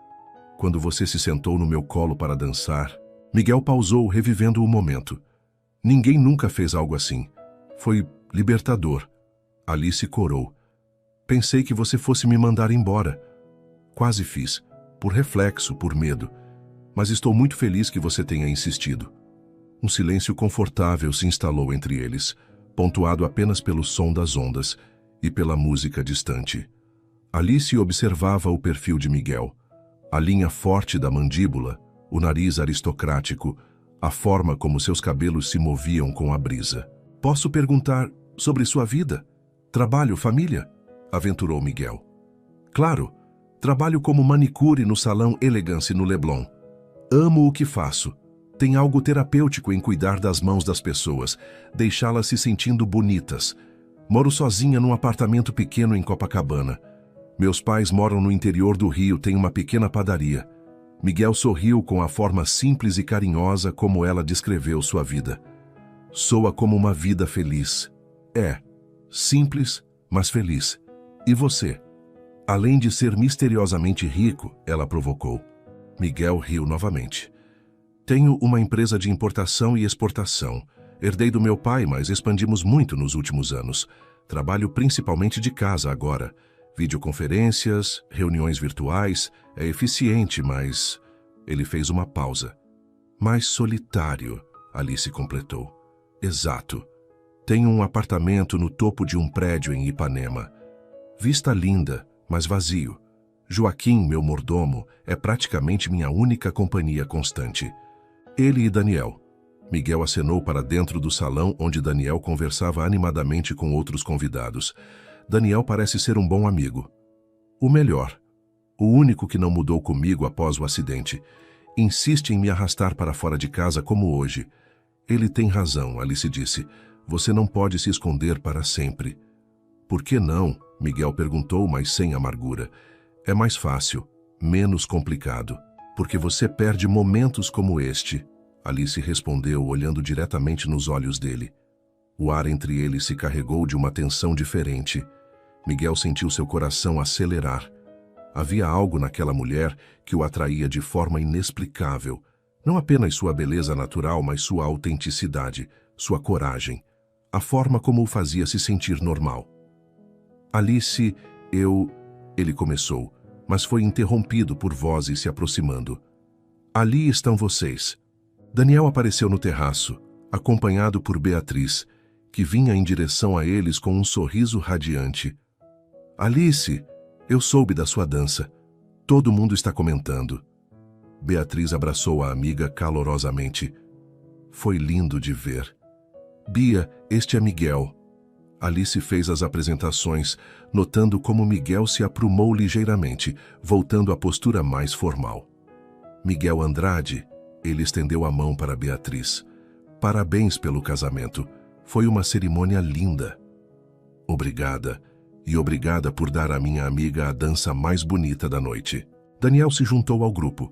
Quando você se sentou no meu colo para dançar, Miguel pausou, revivendo o momento. Ninguém nunca fez algo assim. Foi libertador. Alice corou. Pensei que você fosse me mandar embora. Quase fiz, por reflexo, por medo. Mas estou muito feliz que você tenha insistido. Um silêncio confortável se instalou entre eles, pontuado apenas pelo som das ondas e pela música distante. Alice observava o perfil de Miguel. A linha forte da mandíbula, o nariz aristocrático, a forma como seus cabelos se moviam com a brisa. Posso perguntar sobre sua vida? Trabalho, família? Aventurou Miguel. Claro, trabalho como manicure no salão Elegance no Leblon. Amo o que faço. Tem algo terapêutico em cuidar das mãos das pessoas, deixá-las se sentindo bonitas. Moro sozinha num apartamento pequeno em Copacabana. Meus pais moram no interior do Rio, têm uma pequena padaria. Miguel sorriu com a forma simples e carinhosa como ela descreveu sua vida. Soa como uma vida feliz. É, simples, mas feliz. E você? Além de ser misteriosamente rico, ela provocou. Miguel riu novamente. Tenho uma empresa de importação e exportação. Herdei do meu pai, mas expandimos muito nos últimos anos. Trabalho principalmente de casa agora. Videoconferências, reuniões virtuais. É eficiente, mas Ele fez uma pausa. Mais solitário, Alice completou. Exato. Tenho um apartamento no topo de um prédio em Ipanema. Vista linda, mas vazio. Joaquim, meu mordomo, é praticamente minha única companhia constante. Ele e Daniel. Miguel acenou para dentro do salão onde Daniel conversava animadamente com outros convidados. Daniel parece ser um bom amigo. O melhor. O único que não mudou comigo após o acidente. Insiste em me arrastar para fora de casa como hoje. Ele tem razão, Alice disse. Você não pode se esconder para sempre. Por que não? Miguel perguntou, mas sem amargura. É mais fácil, menos complicado, porque você perde momentos como este. Alice respondeu, olhando diretamente nos olhos dele. O ar entre eles se carregou de uma tensão diferente. Miguel sentiu seu coração acelerar. Havia algo naquela mulher que o atraía de forma inexplicável. Não apenas sua beleza natural, mas sua autenticidade, sua coragem, a forma como o fazia se sentir normal. Alice, Ele começou, mas foi interrompido por vozes se aproximando. Ali estão vocês. Daniel apareceu no terraço, acompanhado por Beatriz, que vinha em direção a eles com um sorriso radiante. Alice, eu soube da sua dança. Todo mundo está comentando. Beatriz abraçou a amiga calorosamente. Foi lindo de ver. Bia, este é Miguel. Alice fez as apresentações, notando como Miguel se aprumou ligeiramente, voltando à postura mais formal. Miguel Andrade, ele estendeu a mão para Beatriz. Parabéns pelo casamento. Foi uma cerimônia linda. Obrigada. E obrigada por dar à minha amiga a dança mais bonita da noite. Daniel se juntou ao grupo.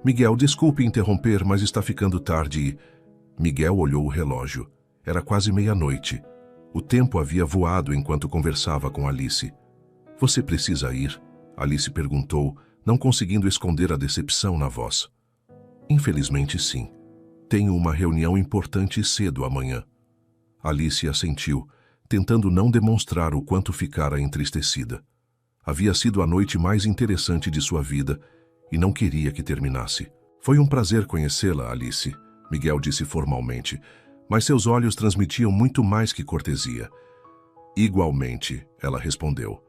Miguel, desculpe interromper, mas está ficando tarde e... Miguel olhou o relógio. Era quase meia-noite. O tempo havia voado enquanto conversava com Alice. Você precisa ir? Alice perguntou, não conseguindo esconder a decepção na voz. Infelizmente, sim. Tenho uma reunião importante cedo amanhã. Alice assentiu, tentando não demonstrar o quanto ficara entristecida. Havia sido a noite mais interessante de sua vida e não queria que terminasse. Foi um prazer conhecê-la, Alice, Miguel disse formalmente, mas seus olhos transmitiam muito mais que cortesia. Igualmente, ela respondeu.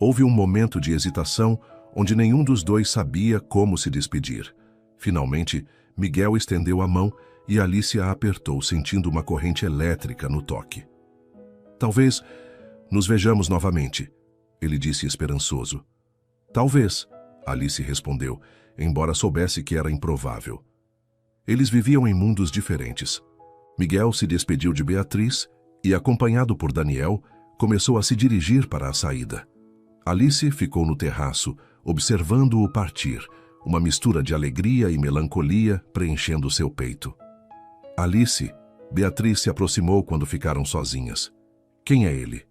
Houve um momento de hesitação onde nenhum dos dois sabia como se despedir. Finalmente, Miguel estendeu a mão e Alice a apertou, sentindo uma corrente elétrica no toque. Talvez nos vejamos novamente, ele disse esperançoso. Talvez, Alice respondeu, embora soubesse que era improvável. Eles viviam em mundos diferentes. Miguel se despediu de Beatriz e, acompanhado por Daniel, começou a se dirigir para a saída. Alice ficou no terraço, observando-o partir, uma mistura de alegria e melancolia preenchendo seu peito. Alice, Beatriz se aproximou quando ficaram sozinhas. Quem é ele?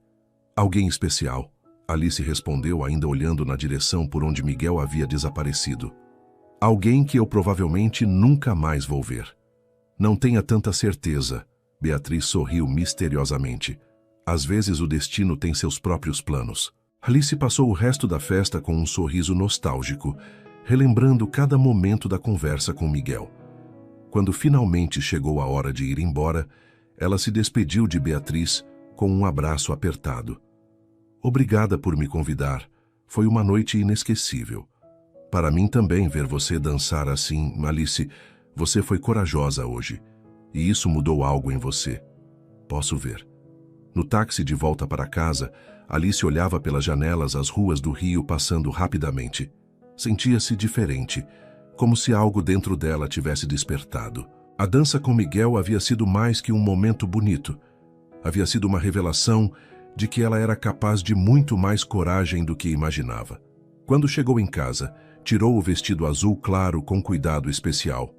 Alguém especial, Alice respondeu, ainda olhando na direção por onde Miguel havia desaparecido. Alguém que eu provavelmente nunca mais vou ver. Não tenha tanta certeza, Beatriz sorriu misteriosamente. Às vezes o destino tem seus próprios planos. Alice passou o resto da festa com um sorriso nostálgico, relembrando cada momento da conversa com Miguel. Quando finalmente chegou a hora de ir embora, ela se despediu de Beatriz com um abraço apertado. Obrigada por me convidar. Foi uma noite inesquecível. Para mim também ver você dançar assim, Alice, você foi corajosa hoje. E isso mudou algo em você. Posso ver. No táxi de volta para casa, Alice olhava pelas janelas as ruas do Rio passando rapidamente. Sentia-se diferente, como se algo dentro dela tivesse despertado. A dança com Miguel havia sido mais que um momento bonito. Havia sido uma revelação de que ela era capaz de muito mais coragem do que imaginava. Quando chegou em casa, tirou o vestido azul claro com cuidado especial.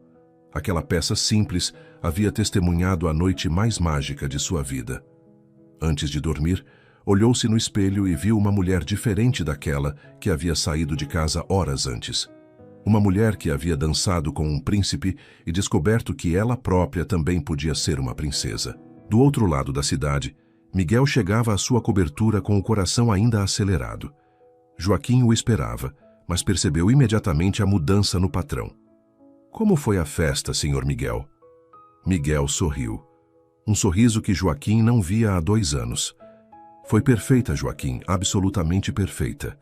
Aquela peça simples havia testemunhado a noite mais mágica de sua vida. Antes de dormir, olhou-se no espelho e viu uma mulher diferente daquela que havia saído de casa horas antes. Uma mulher que havia dançado com um príncipe e descoberto que ela própria também podia ser uma princesa. Do outro lado da cidade, Miguel chegava à sua cobertura com o coração ainda acelerado. Joaquim o esperava, mas percebeu imediatamente a mudança no patrão. Como foi a festa, Sr. Miguel? Miguel sorriu. Um sorriso que Joaquim não via há 2 anos. Foi perfeita, Joaquim, absolutamente perfeita.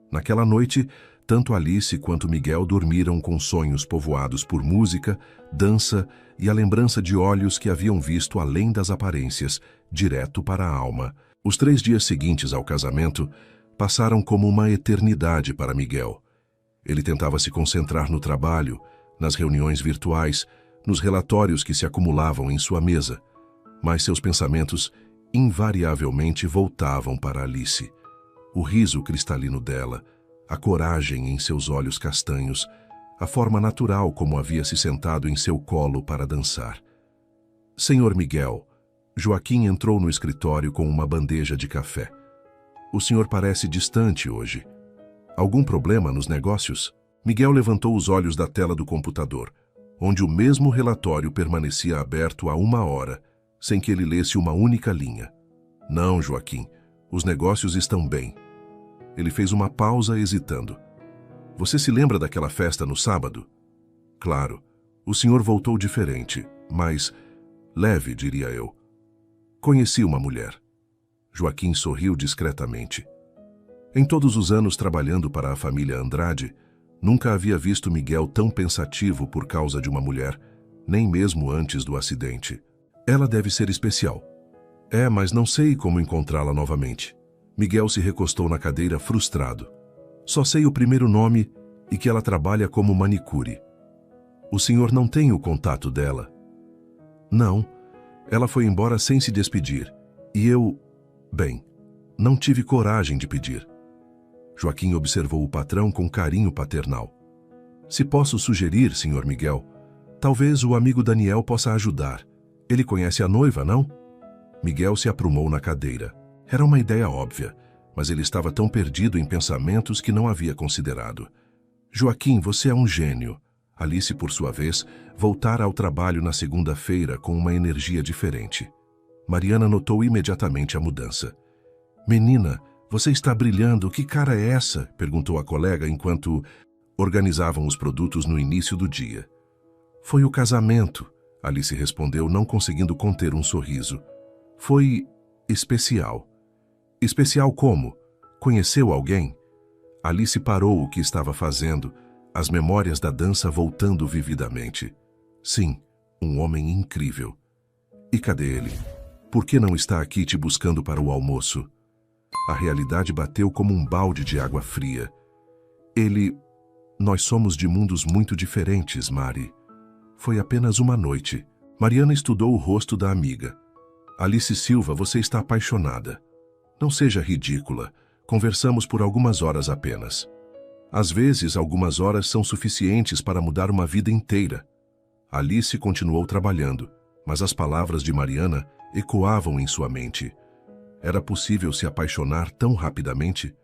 Naquela noite, tanto Alice quanto Miguel dormiram com sonhos povoados por música, dança e a lembrança de olhos que haviam visto além das aparências, direto para a alma. Os 3 dias seguintes ao casamento passaram como uma eternidade para Miguel. Ele tentava se concentrar no trabalho, nas reuniões virtuais, nos relatórios que se acumulavam em sua mesa, mas seus pensamentos invariavelmente voltavam para Alice. O riso cristalino dela, a coragem em seus olhos castanhos, a forma natural como havia se sentado em seu colo para dançar. Senhor Miguel, Joaquim entrou no escritório com uma bandeja de café. O senhor parece distante hoje. Algum problema nos negócios? Miguel levantou os olhos da tela do computador, onde o mesmo relatório permanecia aberto há 1 hora, sem que ele lesse uma única linha. Não, Joaquim, os negócios estão bem. Ele fez uma pausa hesitando. Você se lembra daquela festa no sábado? Claro, o senhor voltou diferente, mas leve, diria eu. Conheci uma mulher. Joaquim sorriu discretamente. Em todos os anos trabalhando para a família Andrade, nunca havia visto Miguel tão pensativo por causa de uma mulher, nem mesmo antes do acidente. Ela deve ser especial. É, mas não sei como encontrá-la novamente. Miguel se recostou na cadeira frustrado. Só sei o primeiro nome e que ela trabalha como manicure. O senhor não tem o contato dela? Não. Ela foi embora sem se despedir. E eu... Bem, não tive coragem de pedir. Joaquim observou o patrão com carinho paternal. Se posso sugerir, Sr. Miguel, talvez o amigo Daniel possa ajudar. Ele conhece a noiva, não? Miguel se aprumou na cadeira. Era uma ideia óbvia, mas ele estava tão perdido em pensamentos que não havia considerado. Joaquim, você é um gênio. Alice, por sua vez, voltara ao trabalho na segunda-feira com uma energia diferente. Mariana notou imediatamente a mudança. Menina, você está brilhando, que cara é essa? Perguntou a colega enquanto organizavam os produtos no início do dia. Foi o casamento, Alice respondeu, não conseguindo conter um sorriso. Foi especial. Especial como? Conheceu alguém? Alice parou o que estava fazendo, as memórias da dança voltando vividamente. Sim, um homem incrível. E cadê ele? Por que não está aqui te buscando para o almoço? A realidade bateu como um balde de água fria. Ele... Nós somos de mundos muito diferentes, Mari. Foi apenas uma noite. Mariana estudou o rosto da amiga. Alice Silva, você está apaixonada. Não seja ridícula. Conversamos por algumas horas apenas. Às vezes, algumas horas são suficientes para mudar uma vida inteira. Alice continuou trabalhando, mas as palavras de Mariana ecoavam em sua mente. Era possível se apaixonar tão rapidamente?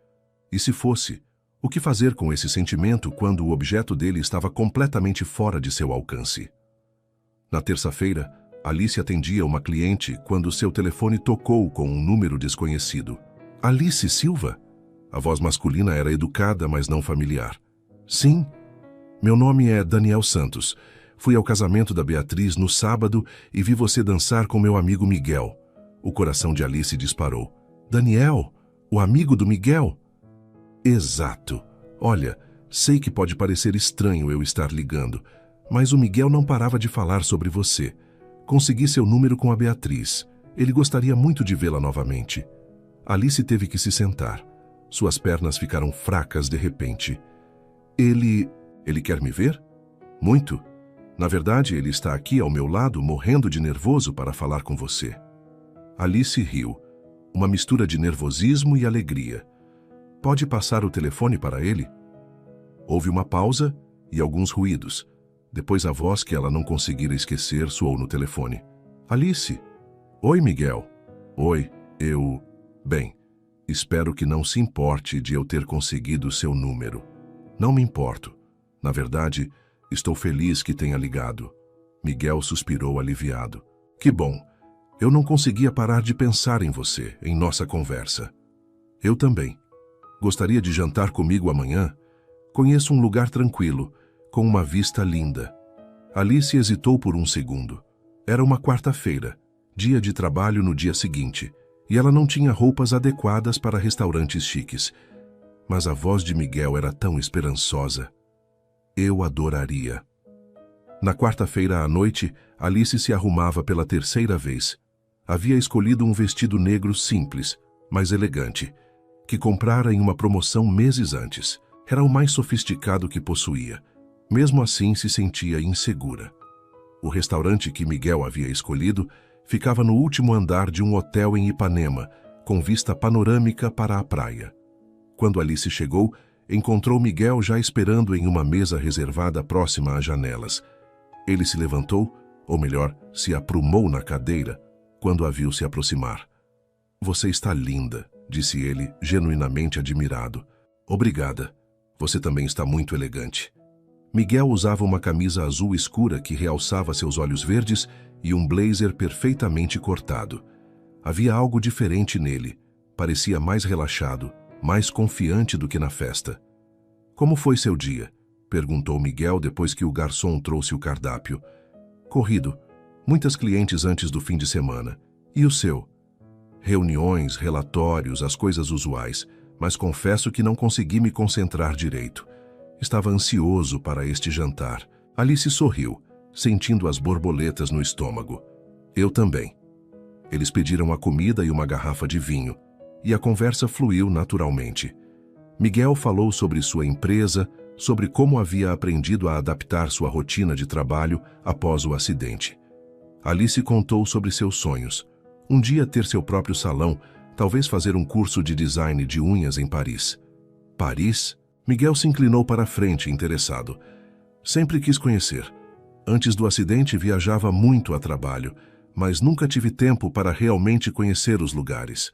E se fosse, o que fazer com esse sentimento quando o objeto dele estava completamente fora de seu alcance? Na terça-feira, Alice atendia uma cliente quando seu telefone tocou com um número desconhecido. Alice Silva? A voz masculina era educada, mas não familiar. Sim. Meu nome é Daniel Santos. Fui ao casamento da Beatriz no sábado e vi você dançar com meu amigo Miguel. O coração de Alice disparou. Daniel? O amigo do Miguel? Exato. Olha, sei que pode parecer estranho eu estar ligando, mas o Miguel não parava de falar sobre você. Consegui seu número com a Beatriz. Ele gostaria muito de vê-la novamente. Alice teve que se sentar. Suas pernas ficaram fracas de repente. Ele quer me ver? Muito. Na verdade, ele está aqui ao meu lado, morrendo de nervoso para falar com você. Alice riu. Uma mistura de nervosismo e alegria. Pode passar o telefone para ele? Houve uma pausa e alguns ruídos. Depois a voz que ela não conseguira esquecer soou no telefone. Alice. Oi, Miguel. Oi, Bem, espero que não se importe de eu ter conseguido seu número. Não me importo. Na verdade, estou feliz que tenha ligado. Miguel suspirou aliviado. Que bom. Eu não conseguia parar de pensar em você, em nossa conversa. Eu também. Gostaria de jantar comigo amanhã? Conheço um lugar tranquilo, com uma vista linda. Alice hesitou por um segundo. Era uma quarta-feira, dia de trabalho no dia seguinte, e ela não tinha roupas adequadas para restaurantes chiques. Mas a voz de Miguel era tão esperançosa. Eu adoraria. Na quarta-feira à noite, Alice se arrumava pela terceira vez. Havia escolhido um vestido negro simples, mas elegante, que comprara em uma promoção meses antes. Era o mais sofisticado que possuía. Mesmo assim, se sentia insegura. O restaurante que Miguel havia escolhido ficava no último andar de um hotel em Ipanema, com vista panorâmica para a praia. Quando Alice chegou, encontrou Miguel já esperando em uma mesa reservada próxima às janelas. Ele se levantou, ou melhor, se aprumou na cadeira, quando a viu se aproximar. Você está linda, disse ele, genuinamente admirado. Obrigada. Você também está muito elegante. Miguel usava uma camisa azul escura que realçava seus olhos verdes e um blazer perfeitamente cortado. Havia algo diferente nele. Parecia mais relaxado, mais confiante do que na festa. Como foi seu dia? Perguntou Miguel depois que o garçom trouxe o cardápio. Corrido. Muitas clientes antes do fim de semana. E o seu? Reuniões, relatórios, as coisas usuais, mas confesso que não consegui me concentrar direito. Estava ansioso para este jantar. Alice sorriu, sentindo as borboletas no estômago. Eu também. Eles pediram a comida e uma garrafa de vinho, e a conversa fluiu naturalmente. Miguel falou sobre sua empresa, sobre como havia aprendido a adaptar sua rotina de trabalho após o acidente. Alice contou sobre seus sonhos. Um dia ter seu próprio salão, talvez fazer um curso de design de unhas em Paris. Paris? Miguel se inclinou para a frente, interessado. Sempre quis conhecer. Antes do acidente, viajava muito a trabalho, mas nunca tive tempo para realmente conhecer os lugares.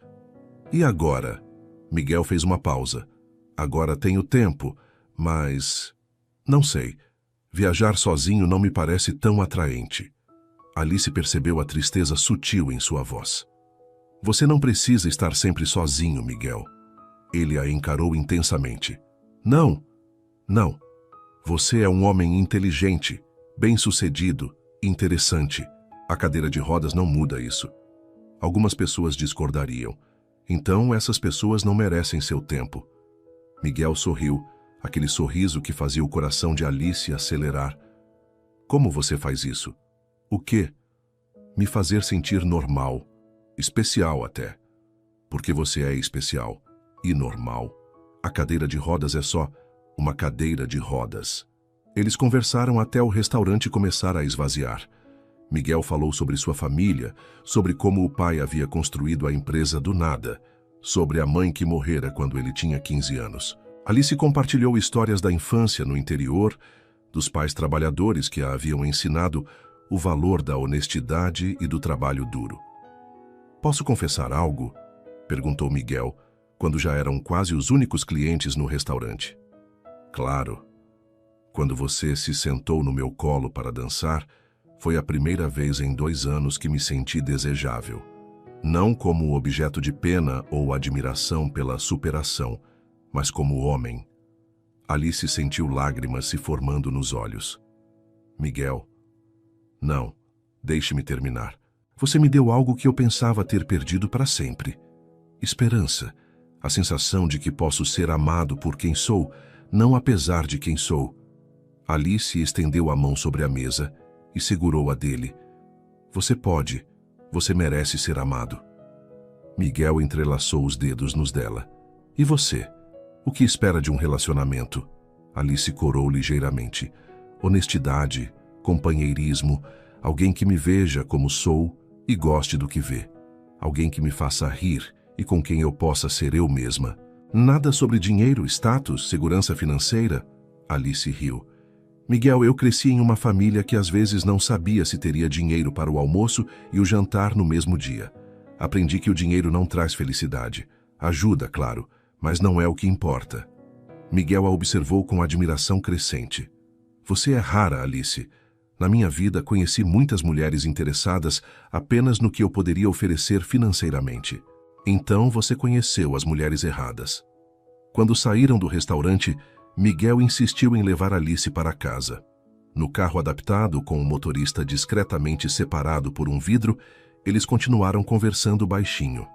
E agora? Miguel fez uma pausa. Agora tenho tempo, mas... não sei. Viajar sozinho não me parece tão atraente. Alice percebeu a tristeza sutil em sua voz. Você não precisa estar sempre sozinho, Miguel. Ele a encarou intensamente. Não, não. Você é um homem inteligente, bem-sucedido, interessante. A cadeira de rodas não muda isso. Algumas pessoas discordariam. Então, essas pessoas não merecem seu tempo. Miguel sorriu, aquele sorriso que fazia o coração de Alice acelerar. Como você faz isso? O quê? Me fazer sentir normal. Especial até. Porque você é especial e normal. A cadeira de rodas é só uma cadeira de rodas. Eles conversaram até o restaurante começar a esvaziar. Miguel falou sobre sua família, sobre como o pai havia construído a empresa do nada, sobre a mãe que morrera quando ele tinha 15 anos. Alice compartilhou histórias da infância no interior, dos pais trabalhadores que a haviam ensinado o valor da honestidade e do trabalho duro. Posso confessar algo? Perguntou Miguel, quando já eram quase os únicos clientes no restaurante. Claro. Quando você se sentou no meu colo para dançar, foi a primeira vez em 2 anos que me senti desejável. Não como objeto de pena ou admiração pela superação, mas como homem. Alice sentiu lágrimas se formando nos olhos. Miguel. Não, deixe-me terminar. Você me deu algo que eu pensava ter perdido para sempre. Esperança. A sensação de que posso ser amado por quem sou, não apesar de quem sou. Alice estendeu a mão sobre a mesa e segurou a dele. Você pode. Você merece ser amado. Miguel entrelaçou os dedos nos dela. E você? O que espera de um relacionamento? Alice corou ligeiramente. Honestidade, companheirismo, alguém que me veja como sou e goste do que vê. Alguém que me faça rir e com quem eu possa ser eu mesma. Nada sobre dinheiro, status, segurança financeira? Alice riu. Miguel, eu cresci em uma família que às vezes não sabia se teria dinheiro para o almoço e o jantar no mesmo dia. Aprendi que o dinheiro não traz felicidade. Ajuda, claro, mas não é o que importa. Miguel a observou com admiração crescente. Você é rara, Alice. Na minha vida, conheci muitas mulheres interessadas apenas no que eu poderia oferecer financeiramente. Então você conheceu as mulheres erradas. Quando saíram do restaurante, Miguel insistiu em levar Alice para casa. No carro adaptado, com o motorista discretamente separado por um vidro, eles continuaram conversando baixinho.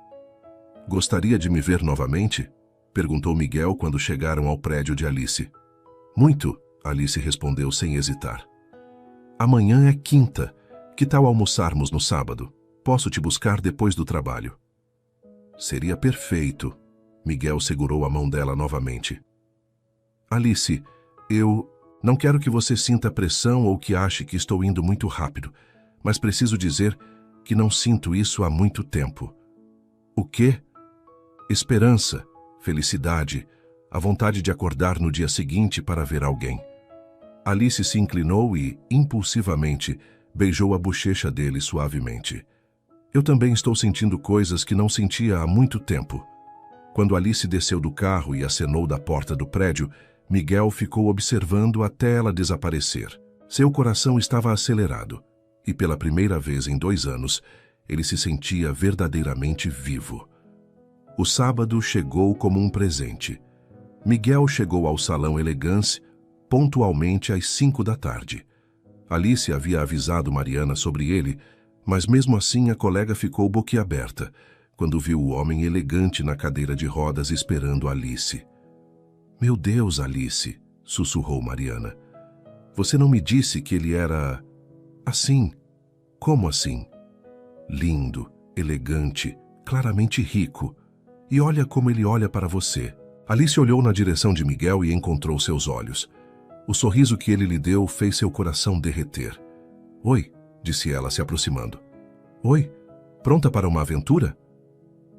"Gostaria de me ver novamente?" perguntou Miguel quando chegaram ao prédio de Alice. "Muito", Alice respondeu sem hesitar. "Amanhã é quinta. Que tal almoçarmos no sábado? Posso te buscar depois do trabalho." "Seria perfeito." Miguel segurou a mão dela novamente. "Alice, eu não quero que você sinta pressão ou que ache que estou indo muito rápido, mas preciso dizer que não sinto isso há muito tempo." "O quê?" "Esperança, felicidade, a vontade de acordar no dia seguinte para ver alguém." Alice se inclinou e, impulsivamente, beijou a bochecha dele suavemente. "Eu também estou sentindo coisas que não sentia há muito tempo." Quando Alice desceu do carro e acenou da porta do prédio, Miguel ficou observando até ela desaparecer. Seu coração estava acelerado e, pela primeira vez em 2 anos, ele se sentia verdadeiramente vivo. O sábado chegou como um presente. Miguel chegou ao salão Elegance pontualmente às 5 da tarde. Alice havia avisado Mariana sobre ele, mas mesmo assim a colega ficou boquiaberta quando viu o homem elegante na cadeira de rodas esperando Alice. "Meu Deus, Alice", sussurrou Mariana. "Você não me disse que ele era... assim? Como assim?" "Lindo, elegante, claramente rico. E olha como ele olha para você." Alice olhou na direção de Miguel e encontrou seus olhos. O sorriso que ele lhe deu fez seu coração derreter. "Oi", disse ela, se aproximando. "Oi, pronta para uma aventura?"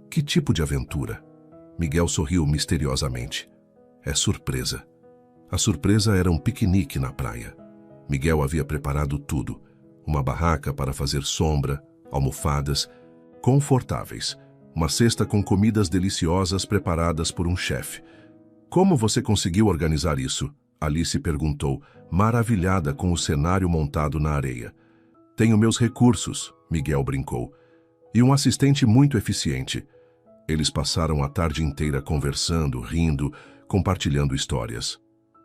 "Que tipo de aventura?" Miguel sorriu misteriosamente. "É surpresa." A surpresa era um piquenique na praia. Miguel havia preparado tudo. Uma barraca para fazer sombra, almofadas, confortáveis, uma cesta com comidas deliciosas preparadas por um chefe. "Como você conseguiu organizar isso?" Alice perguntou, maravilhada com o cenário montado na areia. "Tenho meus recursos", Miguel brincou, "e um assistente muito eficiente." Eles passaram a tarde inteira conversando, rindo, compartilhando histórias.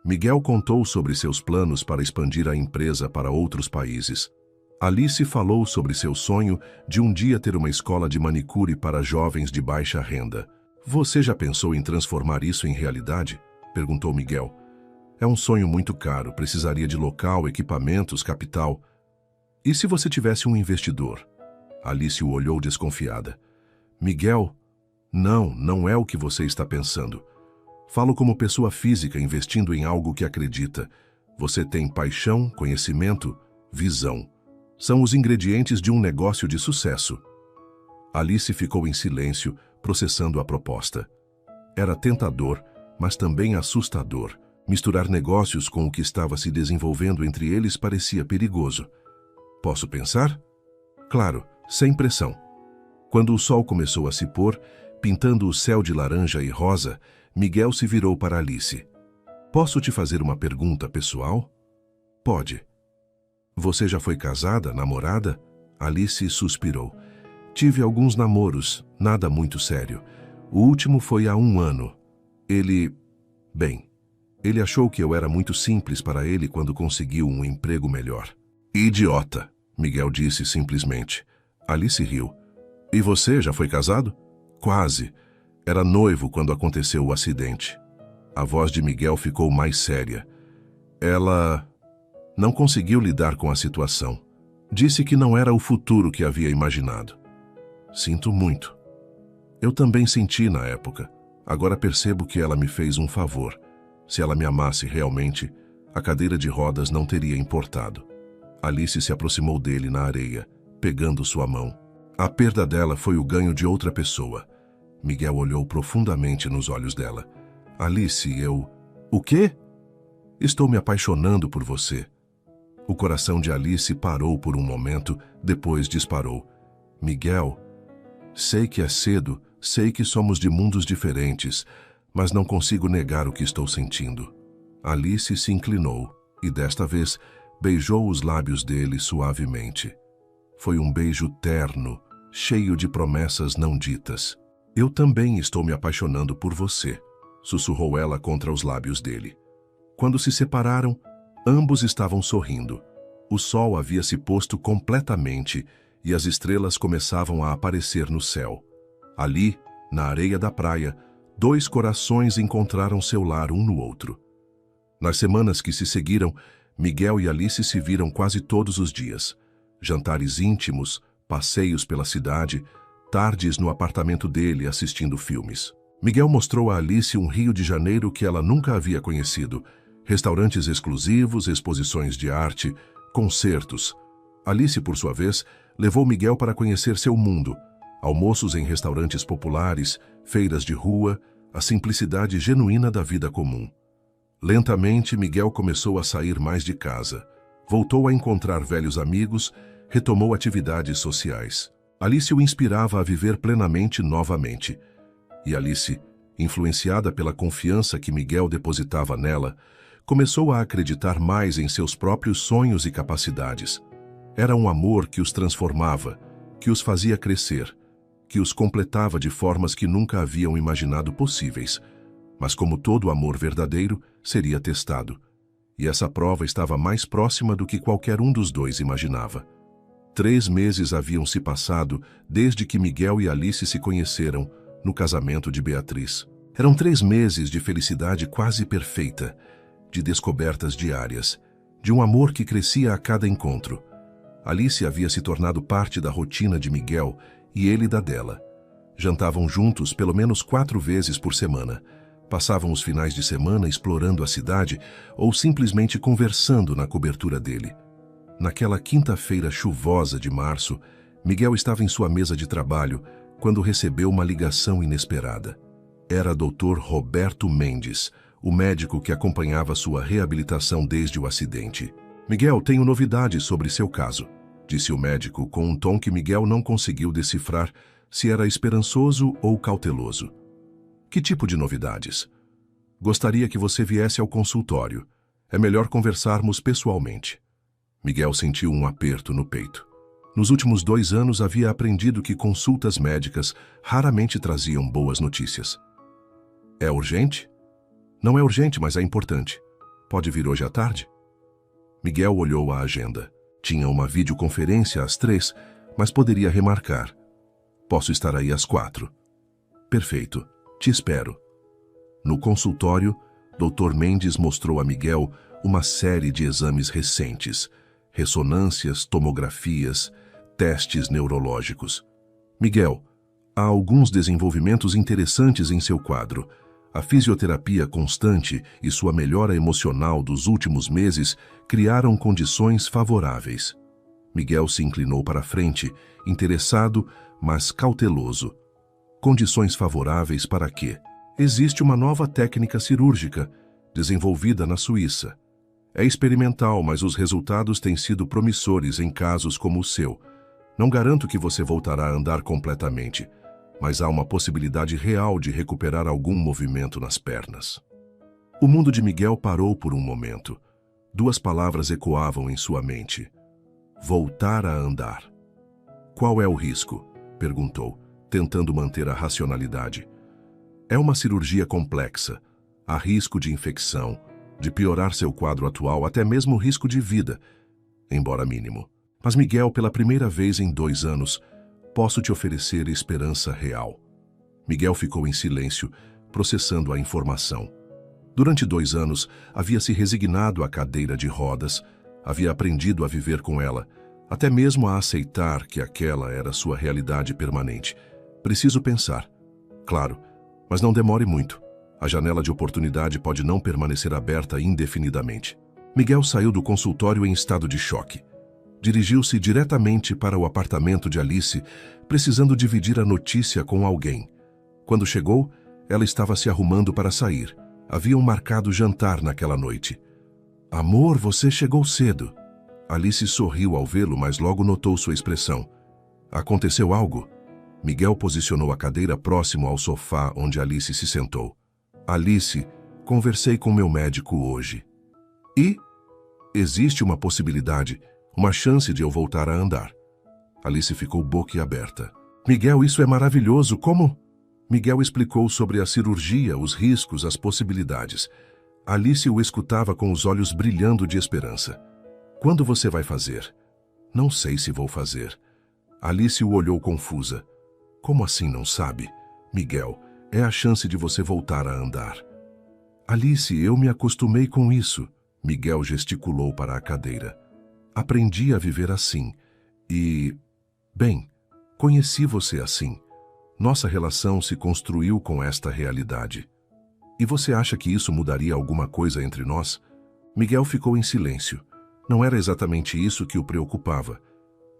Miguel contou sobre seus planos para expandir a empresa para outros países. Alice falou sobre seu sonho de um dia ter uma escola de manicure para jovens de baixa renda. "Você já pensou em transformar isso em realidade?" perguntou Miguel. "É um sonho muito caro, precisaria de local, equipamentos, capital." "E se você tivesse um investidor?" Alice o olhou desconfiada. "Miguel, não é o que você está pensando. Falo como pessoa física investindo em algo que acredita. Você tem paixão, conhecimento, visão. São os ingredientes de um negócio de sucesso." Alice ficou em silêncio, processando a proposta. Era tentador, mas também assustador. Misturar negócios com o que estava se desenvolvendo entre eles parecia perigoso. "Posso pensar?" "Claro, sem pressão." Quando o sol começou a se pôr, pintando o céu de laranja e rosa, Miguel se virou para Alice. "Posso te fazer uma pergunta pessoal?" "Pode." "Você já foi casada, namorada?" Alice suspirou. "Tive alguns namoros, nada muito sério. O último foi há 1 ano. Ele achou que eu era muito simples para ele quando conseguiu um emprego melhor." "Idiota", Miguel disse simplesmente. Alice riu. "E você já foi casado?" "Quase. Era noivo quando aconteceu o acidente." A voz de Miguel ficou mais séria. "Ela não conseguiu lidar com a situação. Disse que não era o futuro que havia imaginado." "Sinto muito." "Eu também senti na época. Agora percebo que ela me fez um favor. Se ela me amasse realmente, a cadeira de rodas não teria importado." Alice se aproximou dele na areia, pegando sua mão. "A perda dela foi o ganho de outra pessoa." Miguel olhou profundamente nos olhos dela. "Alice, eu..." "O quê?" "Estou me apaixonando por você." O coração de Alice parou por um momento, depois disparou. "Miguel, sei que é cedo, sei que somos de mundos diferentes, mas não consigo negar o que estou sentindo." Alice se inclinou e, desta vez, beijou os lábios dele suavemente. Foi um beijo terno, cheio de promessas não ditas. "Eu também estou me apaixonando por você", sussurrou ela contra os lábios dele. Quando se separaram, Ambos estavam sorrindo. O sol havia se posto completamente e as estrelas começavam a aparecer no céu. Ali, na areia da praia, dois corações encontraram seu lar um no outro. Nas semanas que se seguiram, Miguel e Alice se viram quase todos os dias. Jantares íntimos, passeios pela cidade, tardes no apartamento dele assistindo filmes. Miguel mostrou a Alice um Rio de Janeiro que ela nunca havia conhecido. Restaurantes exclusivos, exposições de arte, concertos. Alice, por sua vez, levou Miguel para conhecer seu mundo. Almoços em restaurantes populares, feiras de rua, a simplicidade genuína da vida comum. Lentamente, Miguel começou a sair mais de casa. Voltou a encontrar velhos amigos, retomou atividades sociais. Alice o inspirava a viver plenamente novamente. E Alice, influenciada pela confiança que Miguel depositava nela, começou a acreditar mais em seus próprios sonhos e capacidades. Era um amor que os transformava, que os fazia crescer, que os completava de formas que nunca haviam imaginado possíveis. Mas como todo amor verdadeiro, seria testado. E essa prova estava mais próxima do que qualquer um dos dois imaginava. 3 meses haviam se passado desde que Miguel e Alice se conheceram no casamento de Beatriz. Eram 3 meses de felicidade quase perfeita, de descobertas diárias, de um amor que crescia a cada encontro. Alice havia se tornado parte da rotina de Miguel e ele da dela. Jantavam juntos pelo menos 4 vezes por semana. Passavam os finais de semana explorando a cidade ou simplesmente conversando na cobertura dele. Naquela quinta-feira chuvosa de março, Miguel estava em sua mesa de trabalho quando recebeu uma ligação inesperada. Era Dr. Roberto Mendes, o médico que acompanhava sua reabilitação desde o acidente. "Miguel, tenho novidades sobre seu caso", disse o médico com um tom que Miguel não conseguiu decifrar se era esperançoso ou cauteloso. "Que tipo de novidades?" "Gostaria que você viesse ao consultório. É melhor conversarmos pessoalmente." Miguel sentiu um aperto no peito. Nos últimos 2 anos havia aprendido que consultas médicas raramente traziam boas notícias. "É urgente?" "Não é urgente, mas é importante. Pode vir hoje à tarde?" Miguel olhou a agenda. Tinha uma videoconferência às 3, mas poderia remarcar. "Posso estar aí às 4. "Perfeito. Te espero." No consultório, Dr. Mendes mostrou a Miguel uma série de exames recentes, ressonâncias, tomografias, testes neurológicos. "Miguel, há alguns desenvolvimentos interessantes em seu quadro. A fisioterapia constante e sua melhora emocional dos últimos meses criaram condições favoráveis." Miguel se inclinou para a frente, interessado, mas cauteloso. "Condições favoráveis para quê?" "Existe uma nova técnica cirúrgica, desenvolvida na Suíça. É experimental, mas os resultados têm sido promissores em casos como o seu. Não garanto que você voltará a andar completamente, mas há uma possibilidade real de recuperar algum movimento nas pernas." O mundo de Miguel parou por um momento. 2 palavras ecoavam em sua mente. Voltar a andar. "Qual é o risco?" perguntou, tentando manter a racionalidade. "É uma cirurgia complexa. Há risco de infecção, de piorar seu quadro atual, até mesmo risco de vida, embora mínimo. Mas, Miguel, pela primeira vez em 2 anos, posso te oferecer esperança real." Miguel ficou em silêncio, processando a informação. Durante 2 anos, havia se resignado à cadeira de rodas, havia aprendido a viver com ela, até mesmo a aceitar que aquela era sua realidade permanente. "Preciso pensar." "Claro, mas não demore muito. A janela de oportunidade pode não permanecer aberta indefinidamente." Miguel saiu do consultório em estado de choque. Dirigiu-se diretamente para o apartamento de Alice, precisando dividir a notícia com alguém. Quando chegou, ela estava se arrumando para sair. Haviam marcado jantar naquela noite. "Amor, você chegou cedo." Alice sorriu ao vê-lo, mas logo notou sua expressão. "Aconteceu algo?" Miguel posicionou a cadeira próximo ao sofá onde Alice se sentou. "Alice, conversei com meu médico hoje." "E? Existe uma possibilidade, uma chance de eu voltar a andar." Alice ficou boquiaberta. "Miguel, isso é maravilhoso. Como?" Miguel explicou sobre a cirurgia, os riscos, as possibilidades. Alice o escutava com os olhos brilhando de esperança. Quando você vai fazer? Não sei se vou fazer. Alice o olhou confusa. Como assim não sabe? Miguel, é a chance de você voltar a andar. Alice, eu me acostumei com isso. Miguel gesticulou para a cadeira. Aprendi a viver assim. E, bem, conheci você assim. Nossa relação se construiu com esta realidade. E você acha que isso mudaria alguma coisa entre nós? Miguel ficou em silêncio. Não era exatamente isso que o preocupava,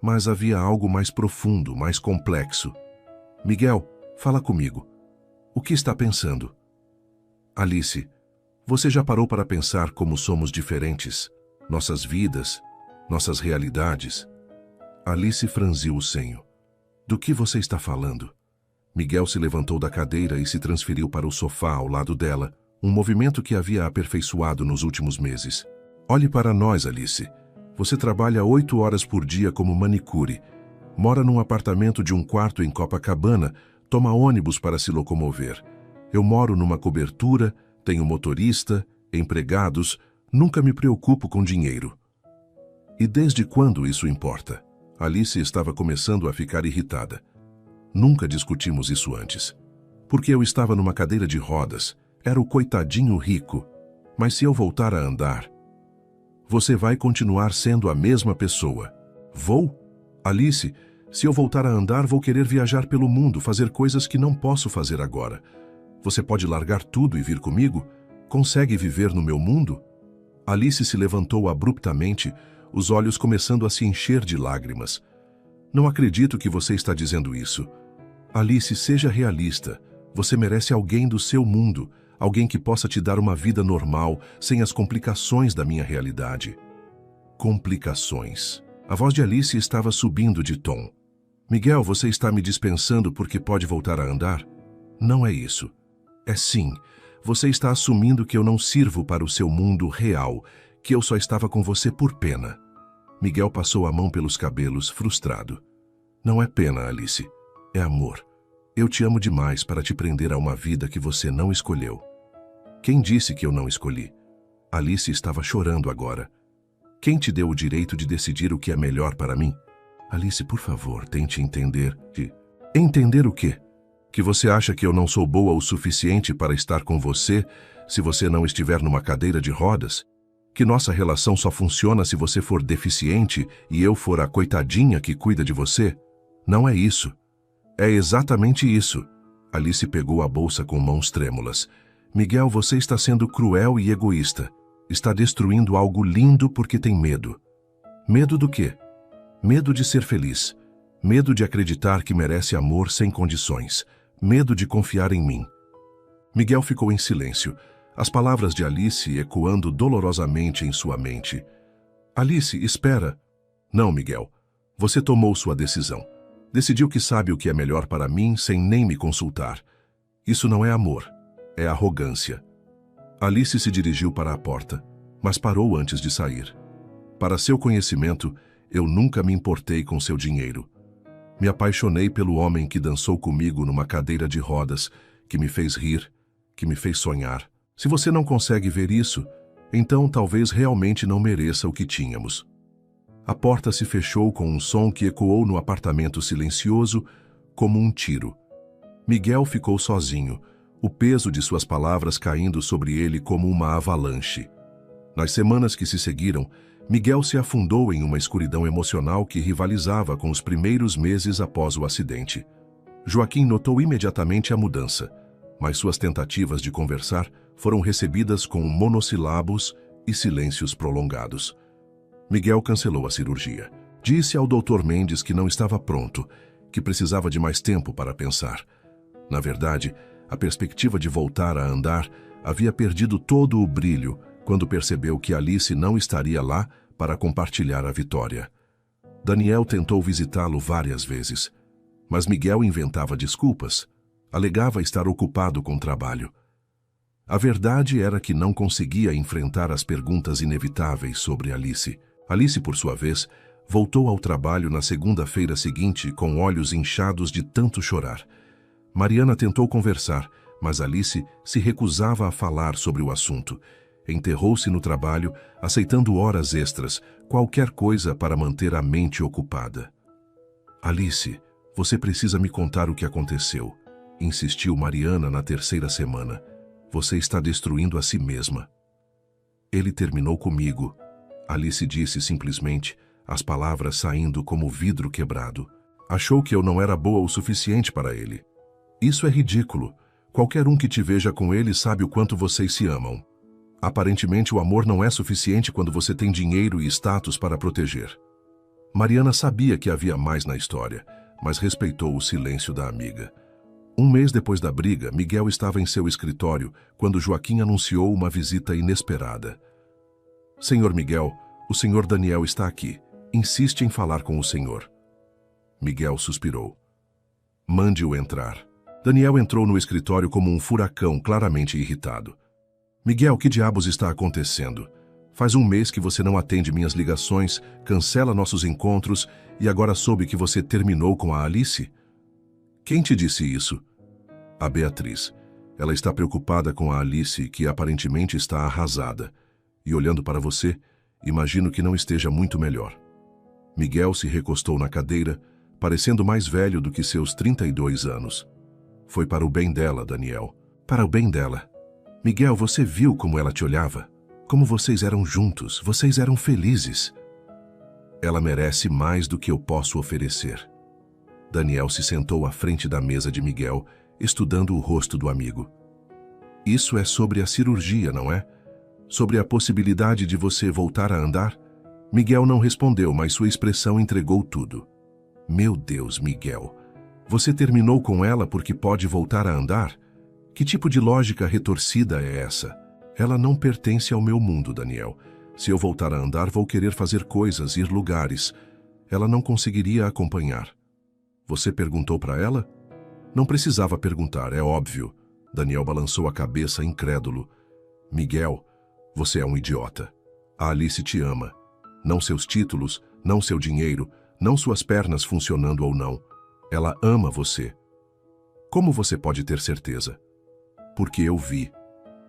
mas havia algo mais profundo, mais complexo. Miguel, fala comigo. O que está pensando? Alice, você já parou para pensar como somos diferentes? Nossas vidas, nossas realidades? Alice franziu o senho. Do que você está falando? Miguel se levantou da cadeira e se transferiu para o sofá ao lado dela, um movimento que havia aperfeiçoado nos últimos meses. Olhe para nós, Alice. Você trabalha 8 horas por dia como manicure, mora num apartamento de um quarto em Copacabana, toma ônibus para se locomover. Eu moro numa cobertura, tenho motorista, empregados, nunca me preocupo com dinheiro. E desde quando isso importa? Alice estava começando a ficar irritada. Nunca discutimos isso antes. Porque eu estava numa cadeira de rodas, era o coitadinho rico. Mas se eu voltar a andar, você vai continuar sendo a mesma pessoa. Vou? Alice, se eu voltar a andar, vou querer viajar pelo mundo, fazer coisas que não posso fazer agora. Você pode largar tudo e vir comigo? Consegue viver no meu mundo? Alice se levantou abruptamente, os olhos começando a se encher de lágrimas. Não acredito que você está dizendo isso. Alice, seja realista. Você merece alguém do seu mundo, alguém que possa te dar uma vida normal, sem as complicações da minha realidade. Complicações. A voz de Alice estava subindo de tom. Miguel, você está me dispensando porque pode voltar a andar? Não é isso. É sim. Você está assumindo que eu não sirvo para o seu mundo real, que eu só estava com você por pena. Miguel passou a mão pelos cabelos, frustrado. Não é pena, Alice. É amor. Eu te amo demais para te prender a uma vida que você não escolheu. Quem disse que eu não escolhi? Alice estava chorando agora. Quem te deu o direito de decidir o que é melhor para mim? Alice, por favor, tente entender que... Entender o quê? Que você acha que eu não sou boa o suficiente para estar com você se você não estiver numa cadeira de rodas? Que nossa relação só funciona se você for deficiente e eu for a coitadinha que cuida de você? Não é isso. É exatamente isso. Alice pegou a bolsa com mãos trêmulas. Miguel, você está sendo cruel e egoísta. Está destruindo algo lindo porque tem medo. Medo do quê? Medo de ser feliz. Medo de acreditar que merece amor sem condições. Medo de confiar em mim. Miguel ficou em silêncio, as palavras de Alice ecoando dolorosamente em sua mente. Alice, espera. Não, Miguel. Você tomou sua decisão. Decidiu que sabe o que é melhor para mim sem nem me consultar. Isso não é amor, é arrogância. Alice se dirigiu para a porta, mas parou antes de sair. Para seu conhecimento, eu nunca me importei com seu dinheiro. Me apaixonei pelo homem que dançou comigo numa cadeira de rodas, que me fez rir, que me fez sonhar. Se você não consegue ver isso, então talvez realmente não mereça o que tínhamos. A porta se fechou com um som que ecoou no apartamento silencioso, como um tiro. Miguel ficou sozinho, o peso de suas palavras caindo sobre ele como uma avalanche. Nas semanas que se seguiram, Miguel se afundou em uma escuridão emocional que rivalizava com os primeiros meses após o acidente. Joaquim notou imediatamente a mudança, mas suas tentativas de conversar foram recebidas com monossilábios e silêncios prolongados. Miguel cancelou a cirurgia. Disse ao Dr. Mendes que não estava pronto, que precisava de mais tempo para pensar. Na verdade, a perspectiva de voltar a andar havia perdido todo o brilho quando percebeu que Alice não estaria lá para compartilhar a vitória. Daniel tentou visitá-lo várias vezes, mas Miguel inventava desculpas, alegava estar ocupado com trabalho. A verdade era que não conseguia enfrentar as perguntas inevitáveis sobre Alice. Alice, por sua vez, voltou ao trabalho na segunda-feira seguinte com olhos inchados de tanto chorar. Mariana tentou conversar, mas Alice se recusava a falar sobre o assunto. Enterrou-se no trabalho, aceitando horas extras, qualquer coisa para manter a mente ocupada. Alice, você precisa me contar o que aconteceu, insistiu Mariana na terceira semana. Você está destruindo a si mesma. Ele terminou comigo, Alice disse simplesmente, as palavras saindo como vidro quebrado. Achou que eu não era boa o suficiente para ele. Isso é ridículo. Qualquer um que te veja com ele sabe o quanto vocês se amam. Aparentemente o amor não é suficiente quando você tem dinheiro e status para proteger. Mariana sabia que havia mais na história, mas respeitou o silêncio da amiga. Um mês depois da briga, Miguel estava em seu escritório quando Joaquim anunciou uma visita inesperada. Senhor Miguel, o senhor Daniel está aqui. Insiste em falar com o senhor. Miguel suspirou. Mande-o entrar. Daniel entrou no escritório como um furacão, claramente irritado. Miguel, que diabos está acontecendo? Faz um mês que você não atende minhas ligações, cancela nossos encontros e agora soube que você terminou com a Alice? Quem te disse isso? A Beatriz. Ela está preocupada com a Alice, que aparentemente está arrasada. E olhando para você, imagino que não esteja muito melhor. Miguel se recostou na cadeira, parecendo mais velho do que seus 32 anos. Foi para o bem dela, Daniel. Para o bem dela. Miguel, você viu como ela te olhava? Como vocês eram juntos, vocês eram felizes. Ela merece mais do que eu posso oferecer. Daniel se sentou à frente da mesa de Miguel, estudando o rosto do amigo. Isso é sobre a cirurgia, não é? Sobre a possibilidade de você voltar a andar? Miguel não respondeu, mas sua expressão entregou tudo. Meu Deus, Miguel. Você terminou com ela porque pode voltar a andar? Que tipo de lógica retorcida é essa? Ela não pertence ao meu mundo, Daniel. Se eu voltar a andar, vou querer fazer coisas, ir lugares. Ela não conseguiria acompanhar. Você perguntou para ela? Não precisava perguntar, é óbvio. Daniel balançou a cabeça incrédulo. Miguel, você é um idiota. A Alice te ama. Não seus títulos, não seu dinheiro, não suas pernas funcionando ou não. Ela ama você. Como você pode ter certeza? Porque eu vi.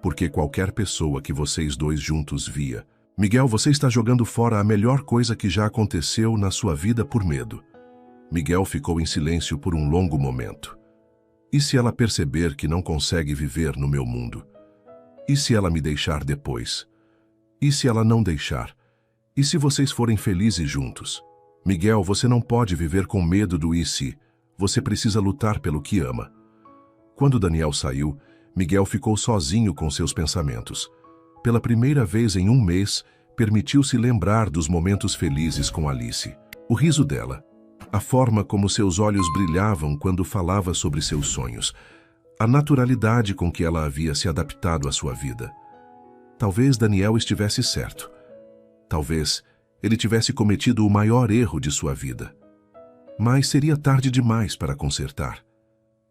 Porque qualquer pessoa que vocês dois juntos via. Miguel, você está jogando fora a melhor coisa que já aconteceu na sua vida por medo. Miguel ficou em silêncio por um longo momento. E se ela perceber que não consegue viver no meu mundo? E se ela me deixar depois? E se ela não deixar? E se vocês forem felizes juntos? Miguel, você não pode viver com medo do e se. Você precisa lutar pelo que ama. Quando Daniel saiu, Miguel ficou sozinho com seus pensamentos. Pela primeira vez em um mês, permitiu-se lembrar dos momentos felizes com Alice. O riso dela, a forma como seus olhos brilhavam quando falava sobre seus sonhos, a naturalidade com que ela havia se adaptado à sua vida. Talvez Daniel estivesse certo. Talvez ele tivesse cometido o maior erro de sua vida. Mas seria tarde demais para consertar.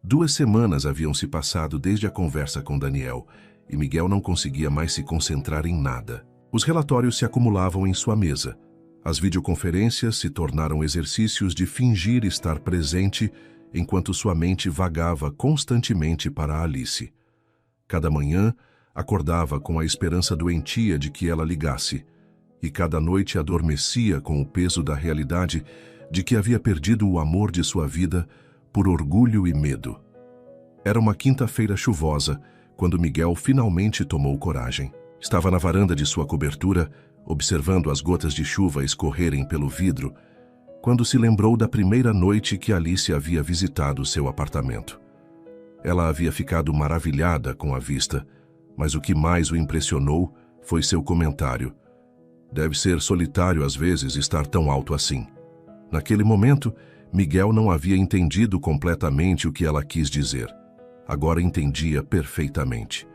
2 semanas haviam se passado desde a conversa com Daniel, e Miguel não conseguia mais se concentrar em nada. Os relatórios se acumulavam em sua mesa. As videoconferências se tornaram exercícios de fingir estar presente, enquanto sua mente vagava constantemente para Alice. Cada manhã, acordava com a esperança doentia de que ela ligasse, e cada noite adormecia com o peso da realidade de que havia perdido o amor de sua vida por orgulho e medo. Era uma quinta-feira chuvosa, quando Miguel finalmente tomou coragem. Estava na varanda de sua cobertura, observando as gotas de chuva escorrerem pelo vidro, quando se lembrou da primeira noite que Alice havia visitado seu apartamento. Ela havia ficado maravilhada com a vista, mas o que mais o impressionou foi seu comentário. Deve ser solitário às vezes estar tão alto assim. Naquele momento, Miguel não havia entendido completamente o que ela quis dizer. Agora entendia perfeitamente.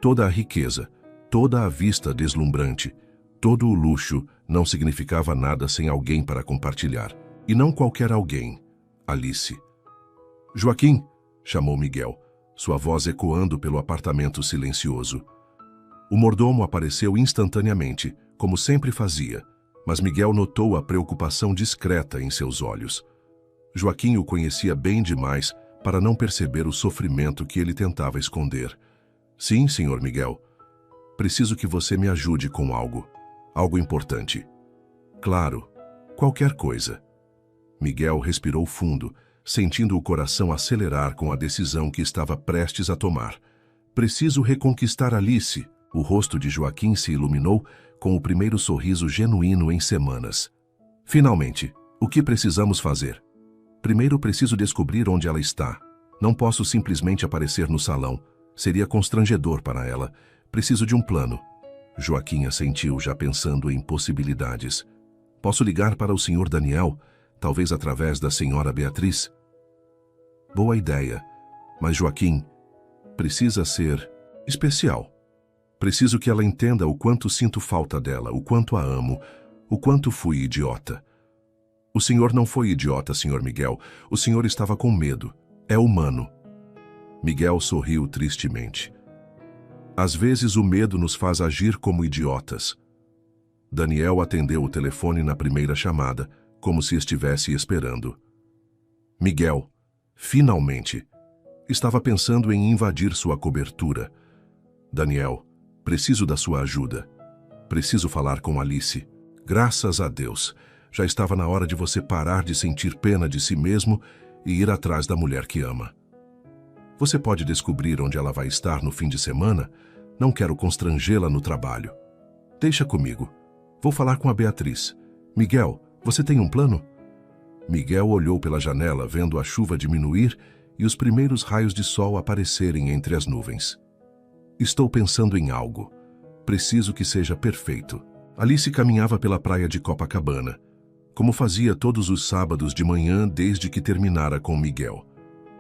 Toda a riqueza, toda a vista deslumbrante, todo o luxo não significava nada sem alguém para compartilhar. E não qualquer alguém, Alice. Joaquim, chamou Miguel, sua voz ecoando pelo apartamento silencioso. O mordomo apareceu instantaneamente, como sempre fazia, mas Miguel notou a preocupação discreta em seus olhos. Joaquim o conhecia bem demais para não perceber o sofrimento que ele tentava esconder. Sim, senhor Miguel. Preciso que você me ajude com algo. Algo importante. Claro, qualquer coisa. Miguel respirou fundo, sentindo o coração acelerar com a decisão que estava prestes a tomar. Preciso reconquistar Alice. O rosto de Joaquim se iluminou com o primeiro sorriso genuíno em semanas. Finalmente, o que precisamos fazer? Primeiro preciso descobrir onde ela está. Não posso simplesmente aparecer no salão. Seria constrangedor para ela. Preciso de um plano. Joaquim assentiu, já pensando em possibilidades. Posso ligar para o Sr. Daniel, talvez através da Sra. Beatriz? Boa ideia. Mas Joaquim, precisa ser especial. Preciso que ela entenda o quanto sinto falta dela, o quanto a amo, o quanto fui idiota. O senhor não foi idiota, Sr. Miguel. O senhor estava com medo. É humano. Miguel sorriu tristemente. Às vezes o medo nos faz agir como idiotas. Daniel atendeu o telefone na primeira chamada, como se estivesse esperando. Miguel, finalmente, estava pensando em invadir sua cobertura. Daniel, preciso da sua ajuda. Preciso falar com Alice. Graças a Deus, já estava na hora de você parar de sentir pena de si mesmo e ir atrás da mulher que ama. Você pode descobrir onde ela vai estar no fim de semana? Não quero constrangê-la no trabalho. Deixa comigo. Vou falar com a Beatriz. Miguel, você tem um plano? Miguel olhou pela janela, vendo a chuva diminuir e os primeiros raios de sol aparecerem entre as nuvens. Estou pensando em algo. Preciso que seja perfeito. Alice caminhava pela praia de Copacabana, como fazia todos os sábados de manhã desde que terminara com Miguel.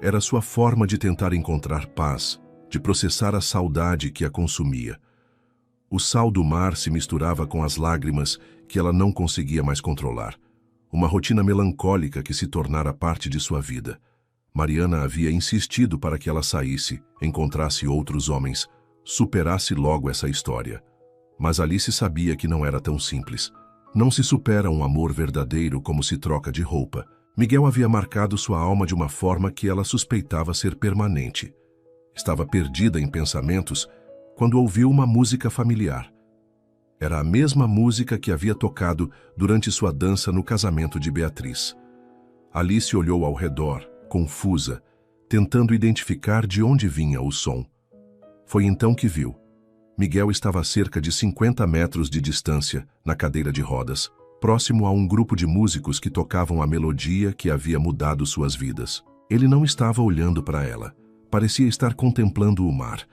Era sua forma de tentar encontrar paz, de processar a saudade que a consumia. O sal do mar se misturava com as lágrimas que ela não conseguia mais controlar. Uma rotina melancólica que se tornara parte de sua vida. Mariana havia insistido para que ela saísse, encontrasse outros homens, superasse logo essa história. Mas Alice sabia que não era tão simples. Não se supera um amor verdadeiro como se troca de roupa. Miguel havia marcado sua alma de uma forma que ela suspeitava ser permanente. Estava perdida em pensamentos quando ouviu uma música familiar. Era a mesma música que havia tocado durante sua dança no casamento de Beatriz. Alice olhou ao redor, confusa, tentando identificar de onde vinha o som. Foi então que viu. Miguel estava a cerca de 50 metros de distância, na cadeira de rodas, próximo a um grupo de músicos que tocavam a melodia que havia mudado suas vidas. Ele não estava olhando para ela. Parecia estar contemplando o mar.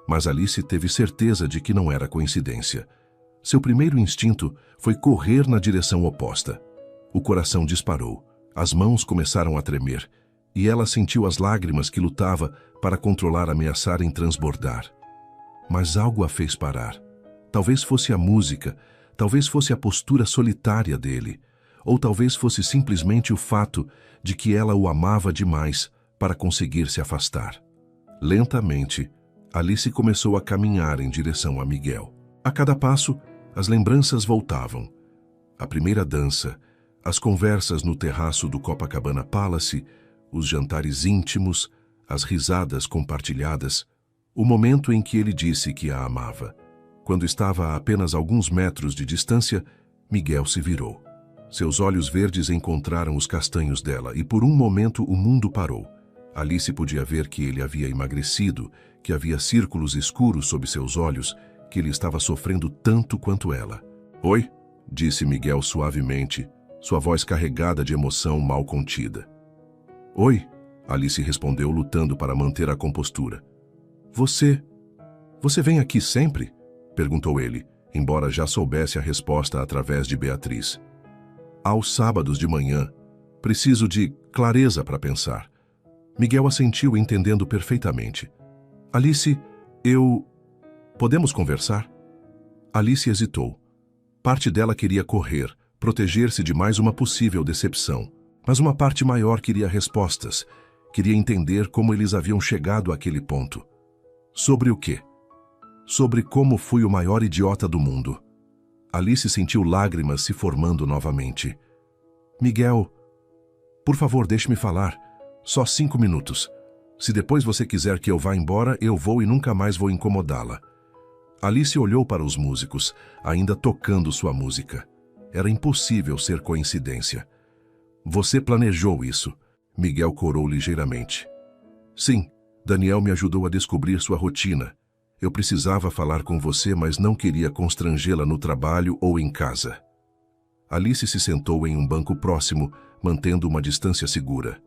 Mas Alice teve certeza de que não era coincidência. Seu primeiro instinto foi correr na direção oposta. O coração disparou, as mãos começaram a tremer, e ela sentiu as lágrimas que lutava para controlar ameaçarem transbordar. Mas algo a fez parar. Talvez fosse a música, talvez fosse a postura solitária dele, ou talvez fosse simplesmente o fato de que ela o amava demais para conseguir se afastar. Lentamente, Alice começou a caminhar em direção a Miguel. A cada passo, as lembranças voltavam. A primeira dança, as conversas no terraço do Copacabana Palace, os jantares íntimos, as risadas compartilhadas, o momento em que ele disse que a amava. Quando estava a apenas alguns metros de distância, Miguel se virou. Seus olhos verdes encontraram os castanhos dela e por um momento o mundo parou. Alice podia ver que ele havia emagrecido, que havia círculos escuros sob seus olhos, que ele estava sofrendo tanto quanto ela. "Oi?", disse Miguel suavemente, sua voz carregada de emoção mal contida. "Oi", Alice respondeu, lutando para manter a compostura. Você vem aqui sempre?", perguntou ele, embora já soubesse a resposta através de Beatriz. "Aos sábados de manhã. Preciso de clareza para pensar." Miguel assentiu, entendendo perfeitamente. "Alice, podemos conversar?" Alice hesitou. Parte dela queria correr, proteger-se de mais uma possível decepção. Mas uma parte maior queria respostas. Queria entender como eles haviam chegado àquele ponto. Sobre o quê? Sobre como fui o maior idiota do mundo. Alice sentiu lágrimas se formando novamente. "Miguel, por favor, deixe-me falar. Só 5 minutos. Se depois você quiser que eu vá embora, eu vou e nunca mais vou incomodá-la." Alice olhou para os músicos, ainda tocando sua música. Era impossível ser coincidência. Você planejou isso, Miguel corou ligeiramente. Sim, Daniel me ajudou a descobrir sua rotina. Eu precisava falar com você, mas não queria constrangê-la no trabalho ou em casa. Alice se sentou em um banco próximo, mantendo uma distância segura.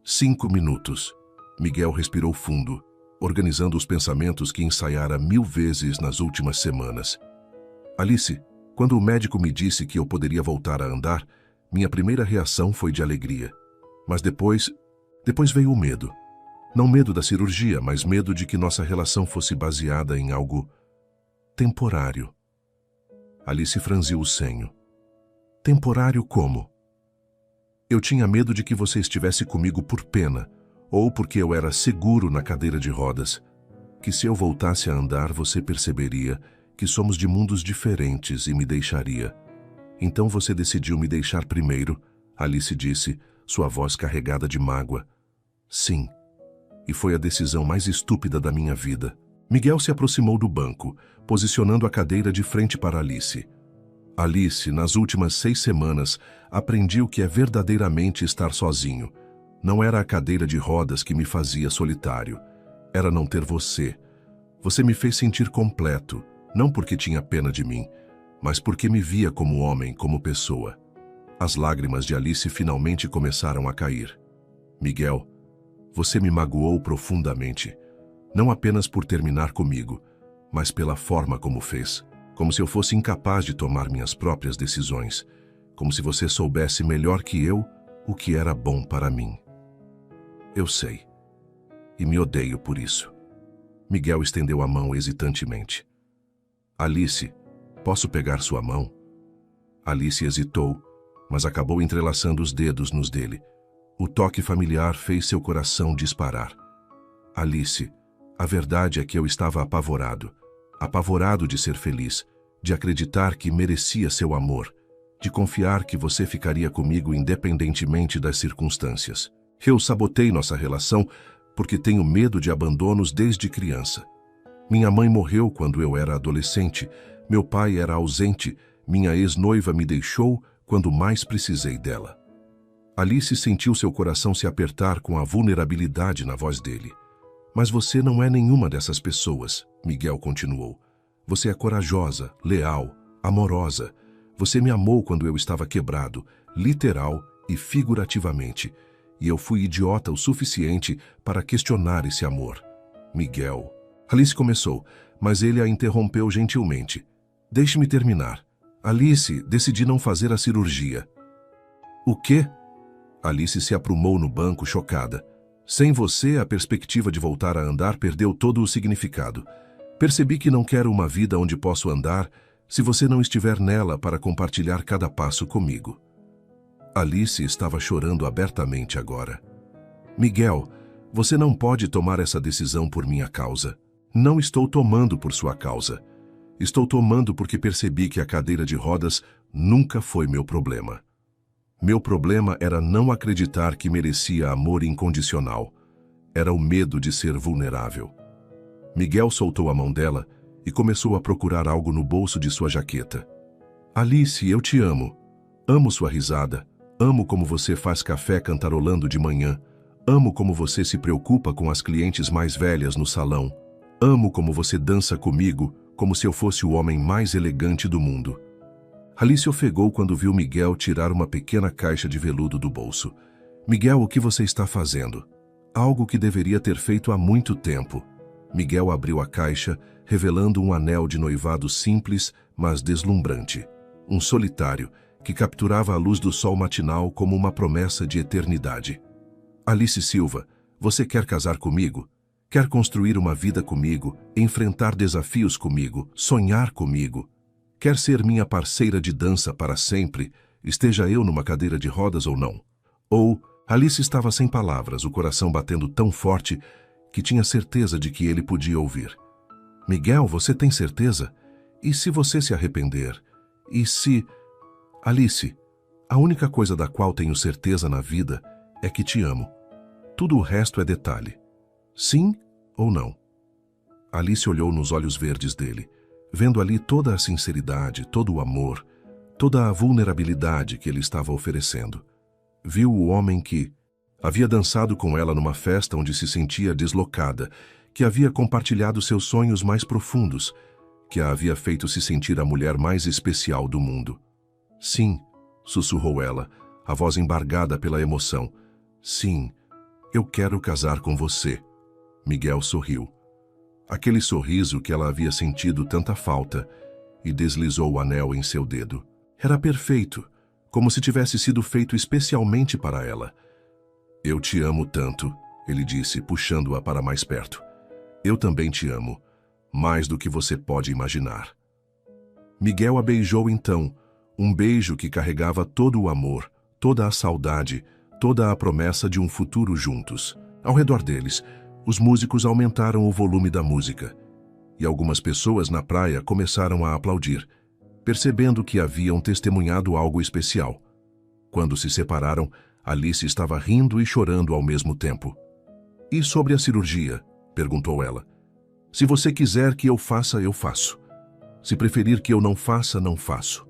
5 minutos. Miguel respirou fundo, organizando os pensamentos que ensaiara 1000 vezes nas últimas semanas. Alice, quando o médico me disse que eu poderia voltar a andar, minha primeira reação foi de alegria. Mas depois veio o medo. Não medo da cirurgia, mas medo de que nossa relação fosse baseada em algo temporário. Alice franziu o senho. Temporário como? Eu tinha medo de que você estivesse comigo por pena, ou porque eu era seguro na cadeira de rodas. Que se eu voltasse a andar, você perceberia que somos de mundos diferentes e me deixaria. Então você decidiu me deixar primeiro, Alice disse, sua voz carregada de mágoa. Sim. E foi a decisão mais estúpida da minha vida. Miguel se aproximou do banco, posicionando a cadeira de frente para Alice. Alice, nas últimas 6 semanas, aprendi o que é verdadeiramente estar sozinho. Não era a cadeira de rodas que me fazia solitário. Era não ter você. Você me fez sentir completo, não porque tinha pena de mim, mas porque me via como homem, como pessoa. As lágrimas de Alice finalmente começaram a cair. Miguel, você me magoou profundamente. Não apenas por terminar comigo, mas pela forma como fez. Como se eu fosse incapaz de tomar minhas próprias decisões. Como se você soubesse melhor que eu o que era bom para mim. Eu sei. E me odeio por isso. Miguel estendeu a mão hesitantemente. Alice, posso pegar sua mão? Alice hesitou, mas acabou entrelaçando os dedos nos dele. O toque familiar fez seu coração disparar. Alice, a verdade é que eu estava apavorado. Apavorado de ser feliz, de acreditar que merecia seu amor, de confiar que você ficaria comigo independentemente das circunstâncias. Eu sabotei nossa relação porque tenho medo de abandonos desde criança. Minha mãe morreu quando eu era adolescente, meu pai era ausente, minha ex-noiva me deixou quando mais precisei dela. Alice sentiu seu coração se apertar com a vulnerabilidade na voz dele. Mas você não é nenhuma dessas pessoas, Miguel continuou. Você é corajosa, leal, amorosa. Você me amou quando eu estava quebrado, literal e figurativamente. E eu fui idiota o suficiente para questionar esse amor. Miguel. Alice começou, mas ele a interrompeu gentilmente. Deixe-me terminar. Alice, decidi não fazer a cirurgia. O quê? Alice se aprumou no banco, chocada. Sem você, a perspectiva de voltar a andar perdeu todo o significado. Percebi que não quero uma vida onde posso andar se você não estiver nela para compartilhar cada passo comigo. Alice estava chorando abertamente agora. Miguel, você não pode tomar essa decisão por minha causa. Não estou tomando por sua causa. Estou tomando porque percebi que a cadeira de rodas nunca foi meu problema. Meu problema era não acreditar que merecia amor incondicional. Era o medo de ser vulnerável. Miguel soltou a mão dela e começou a procurar algo no bolso de sua jaqueta. Alice, eu te amo. Amo sua risada. Amo como você faz café cantarolando de manhã. Amo como você se preocupa com as clientes mais velhas no salão. Amo como você dança comigo, como se eu fosse o homem mais elegante do mundo. Alice ofegou quando viu Miguel tirar uma pequena caixa de veludo do bolso. Miguel, o que você está fazendo? Algo que deveria ter feito há muito tempo. Miguel abriu a caixa, revelando um anel de noivado simples, mas deslumbrante. Um solitário, que capturava a luz do sol matinal como uma promessa de eternidade. Alice Silva, você quer casar comigo? Quer construir uma vida comigo, enfrentar desafios comigo, sonhar comigo? Quer ser minha parceira de dança para sempre, esteja eu numa cadeira de rodas ou não? Ou, Alice estava sem palavras, o coração batendo tão forte que tinha certeza de que ele podia ouvir. Miguel, você tem certeza? E se você se arrepender? E se... Alice, a única coisa da qual tenho certeza na vida é que te amo. Tudo o resto é detalhe. Sim ou não? Alice olhou nos olhos verdes dele. vendo ali toda a sinceridade, todo o amor, toda a vulnerabilidade que ele estava oferecendo. Viu o homem que havia dançado com ela numa festa onde se sentia deslocada, que havia compartilhado seus sonhos mais profundos, que a havia feito se sentir a mulher mais especial do mundo. Sim, sussurrou ela, a voz embargada pela emoção. Sim, eu quero casar com você. Miguel sorriu. Aquele sorriso que ela havia sentido tanta falta, e deslizou o anel em seu dedo. Era perfeito, como se tivesse sido feito especialmente para ela. Eu te amo tanto, ele disse, puxando-a para mais perto. Eu também te amo, mais do que você pode imaginar. Miguel a beijou então, um beijo que carregava todo o amor, toda a saudade, toda a promessa de um futuro juntos. Ao redor deles, os músicos aumentaram o volume da música, e algumas pessoas na praia começaram a aplaudir, percebendo que haviam testemunhado algo especial. Quando se separaram, Alice estava rindo e chorando ao mesmo tempo. E sobre a cirurgia? Perguntou ela. Se você quiser que eu faça, eu faço. Se preferir que eu não faça, não faço.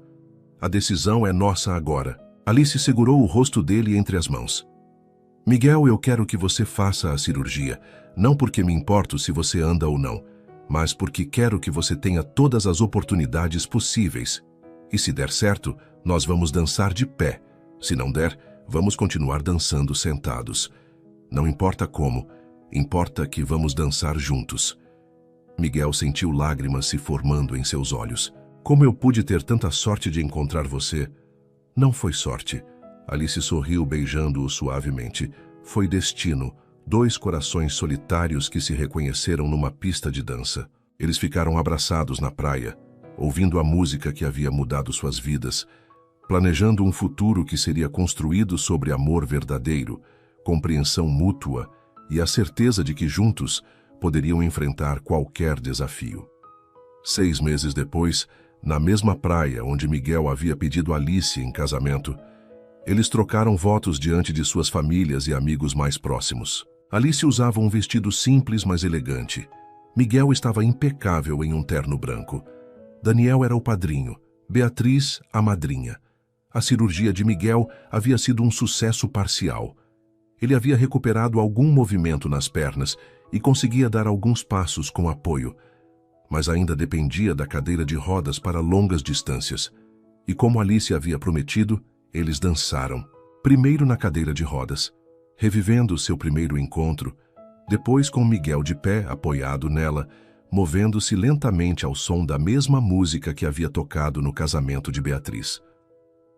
A decisão é nossa agora. Alice segurou o rosto dele entre as mãos. Miguel, eu quero que você faça a cirurgia, não porque me importo se você anda ou não, mas porque quero que você tenha todas as oportunidades possíveis. E se der certo, nós vamos dançar de pé. Se não der, vamos continuar dançando sentados. Não importa como, importa que vamos dançar juntos. Miguel sentiu lágrimas se formando em seus olhos. Como eu pude ter tanta sorte de encontrar você? Não foi sorte. Alice sorriu beijando-o suavemente. Foi destino, dois corações solitários que se reconheceram numa pista de dança. Eles ficaram abraçados na praia, ouvindo a música que havia mudado suas vidas, planejando um futuro que seria construído sobre amor verdadeiro, compreensão mútua e a certeza de que juntos poderiam enfrentar qualquer desafio. 6 meses depois, na mesma praia onde Miguel havia pedido Alice em casamento, eles trocaram votos diante de suas famílias e amigos mais próximos. Alice usava um vestido simples, mas elegante. Miguel estava impecável em um terno branco. Daniel era o padrinho, Beatriz, a madrinha. A cirurgia de Miguel havia sido um sucesso parcial. Ele havia recuperado algum movimento nas pernas e conseguia dar alguns passos com apoio, mas ainda dependia da cadeira de rodas para longas distâncias. E como Alice havia prometido, eles dançaram, primeiro na cadeira de rodas, revivendo seu primeiro encontro, depois com Miguel de pé, apoiado nela, movendo-se lentamente ao som da mesma música que havia tocado no casamento de Beatriz.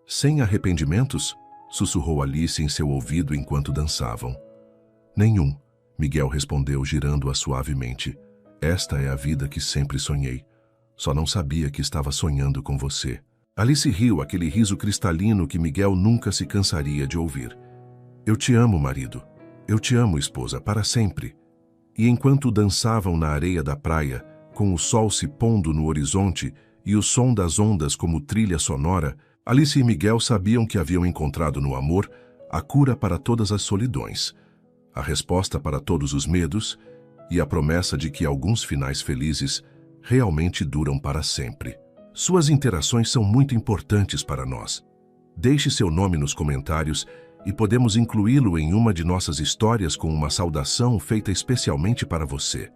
Sem arrependimentos? Sussurrou Alice em seu ouvido enquanto dançavam. Nenhum, Miguel respondeu, girando-a suavemente. Esta é a vida que sempre sonhei. Só não sabia que estava sonhando com você. Alice riu, aquele riso cristalino que Miguel nunca se cansaria de ouvir. Eu te amo, marido. Eu te amo, esposa, para sempre. E enquanto dançavam na areia da praia, com o sol se pondo no horizonte e o som das ondas como trilha sonora, Alice e Miguel sabiam que haviam encontrado no amor a cura para todas as solidões, a resposta para todos os medos e a promessa de que alguns finais felizes realmente duram para sempre. Suas interações são muito importantes para nós. Deixe seu nome nos comentários e podemos incluí-lo em uma de nossas histórias com uma saudação feita especialmente para você.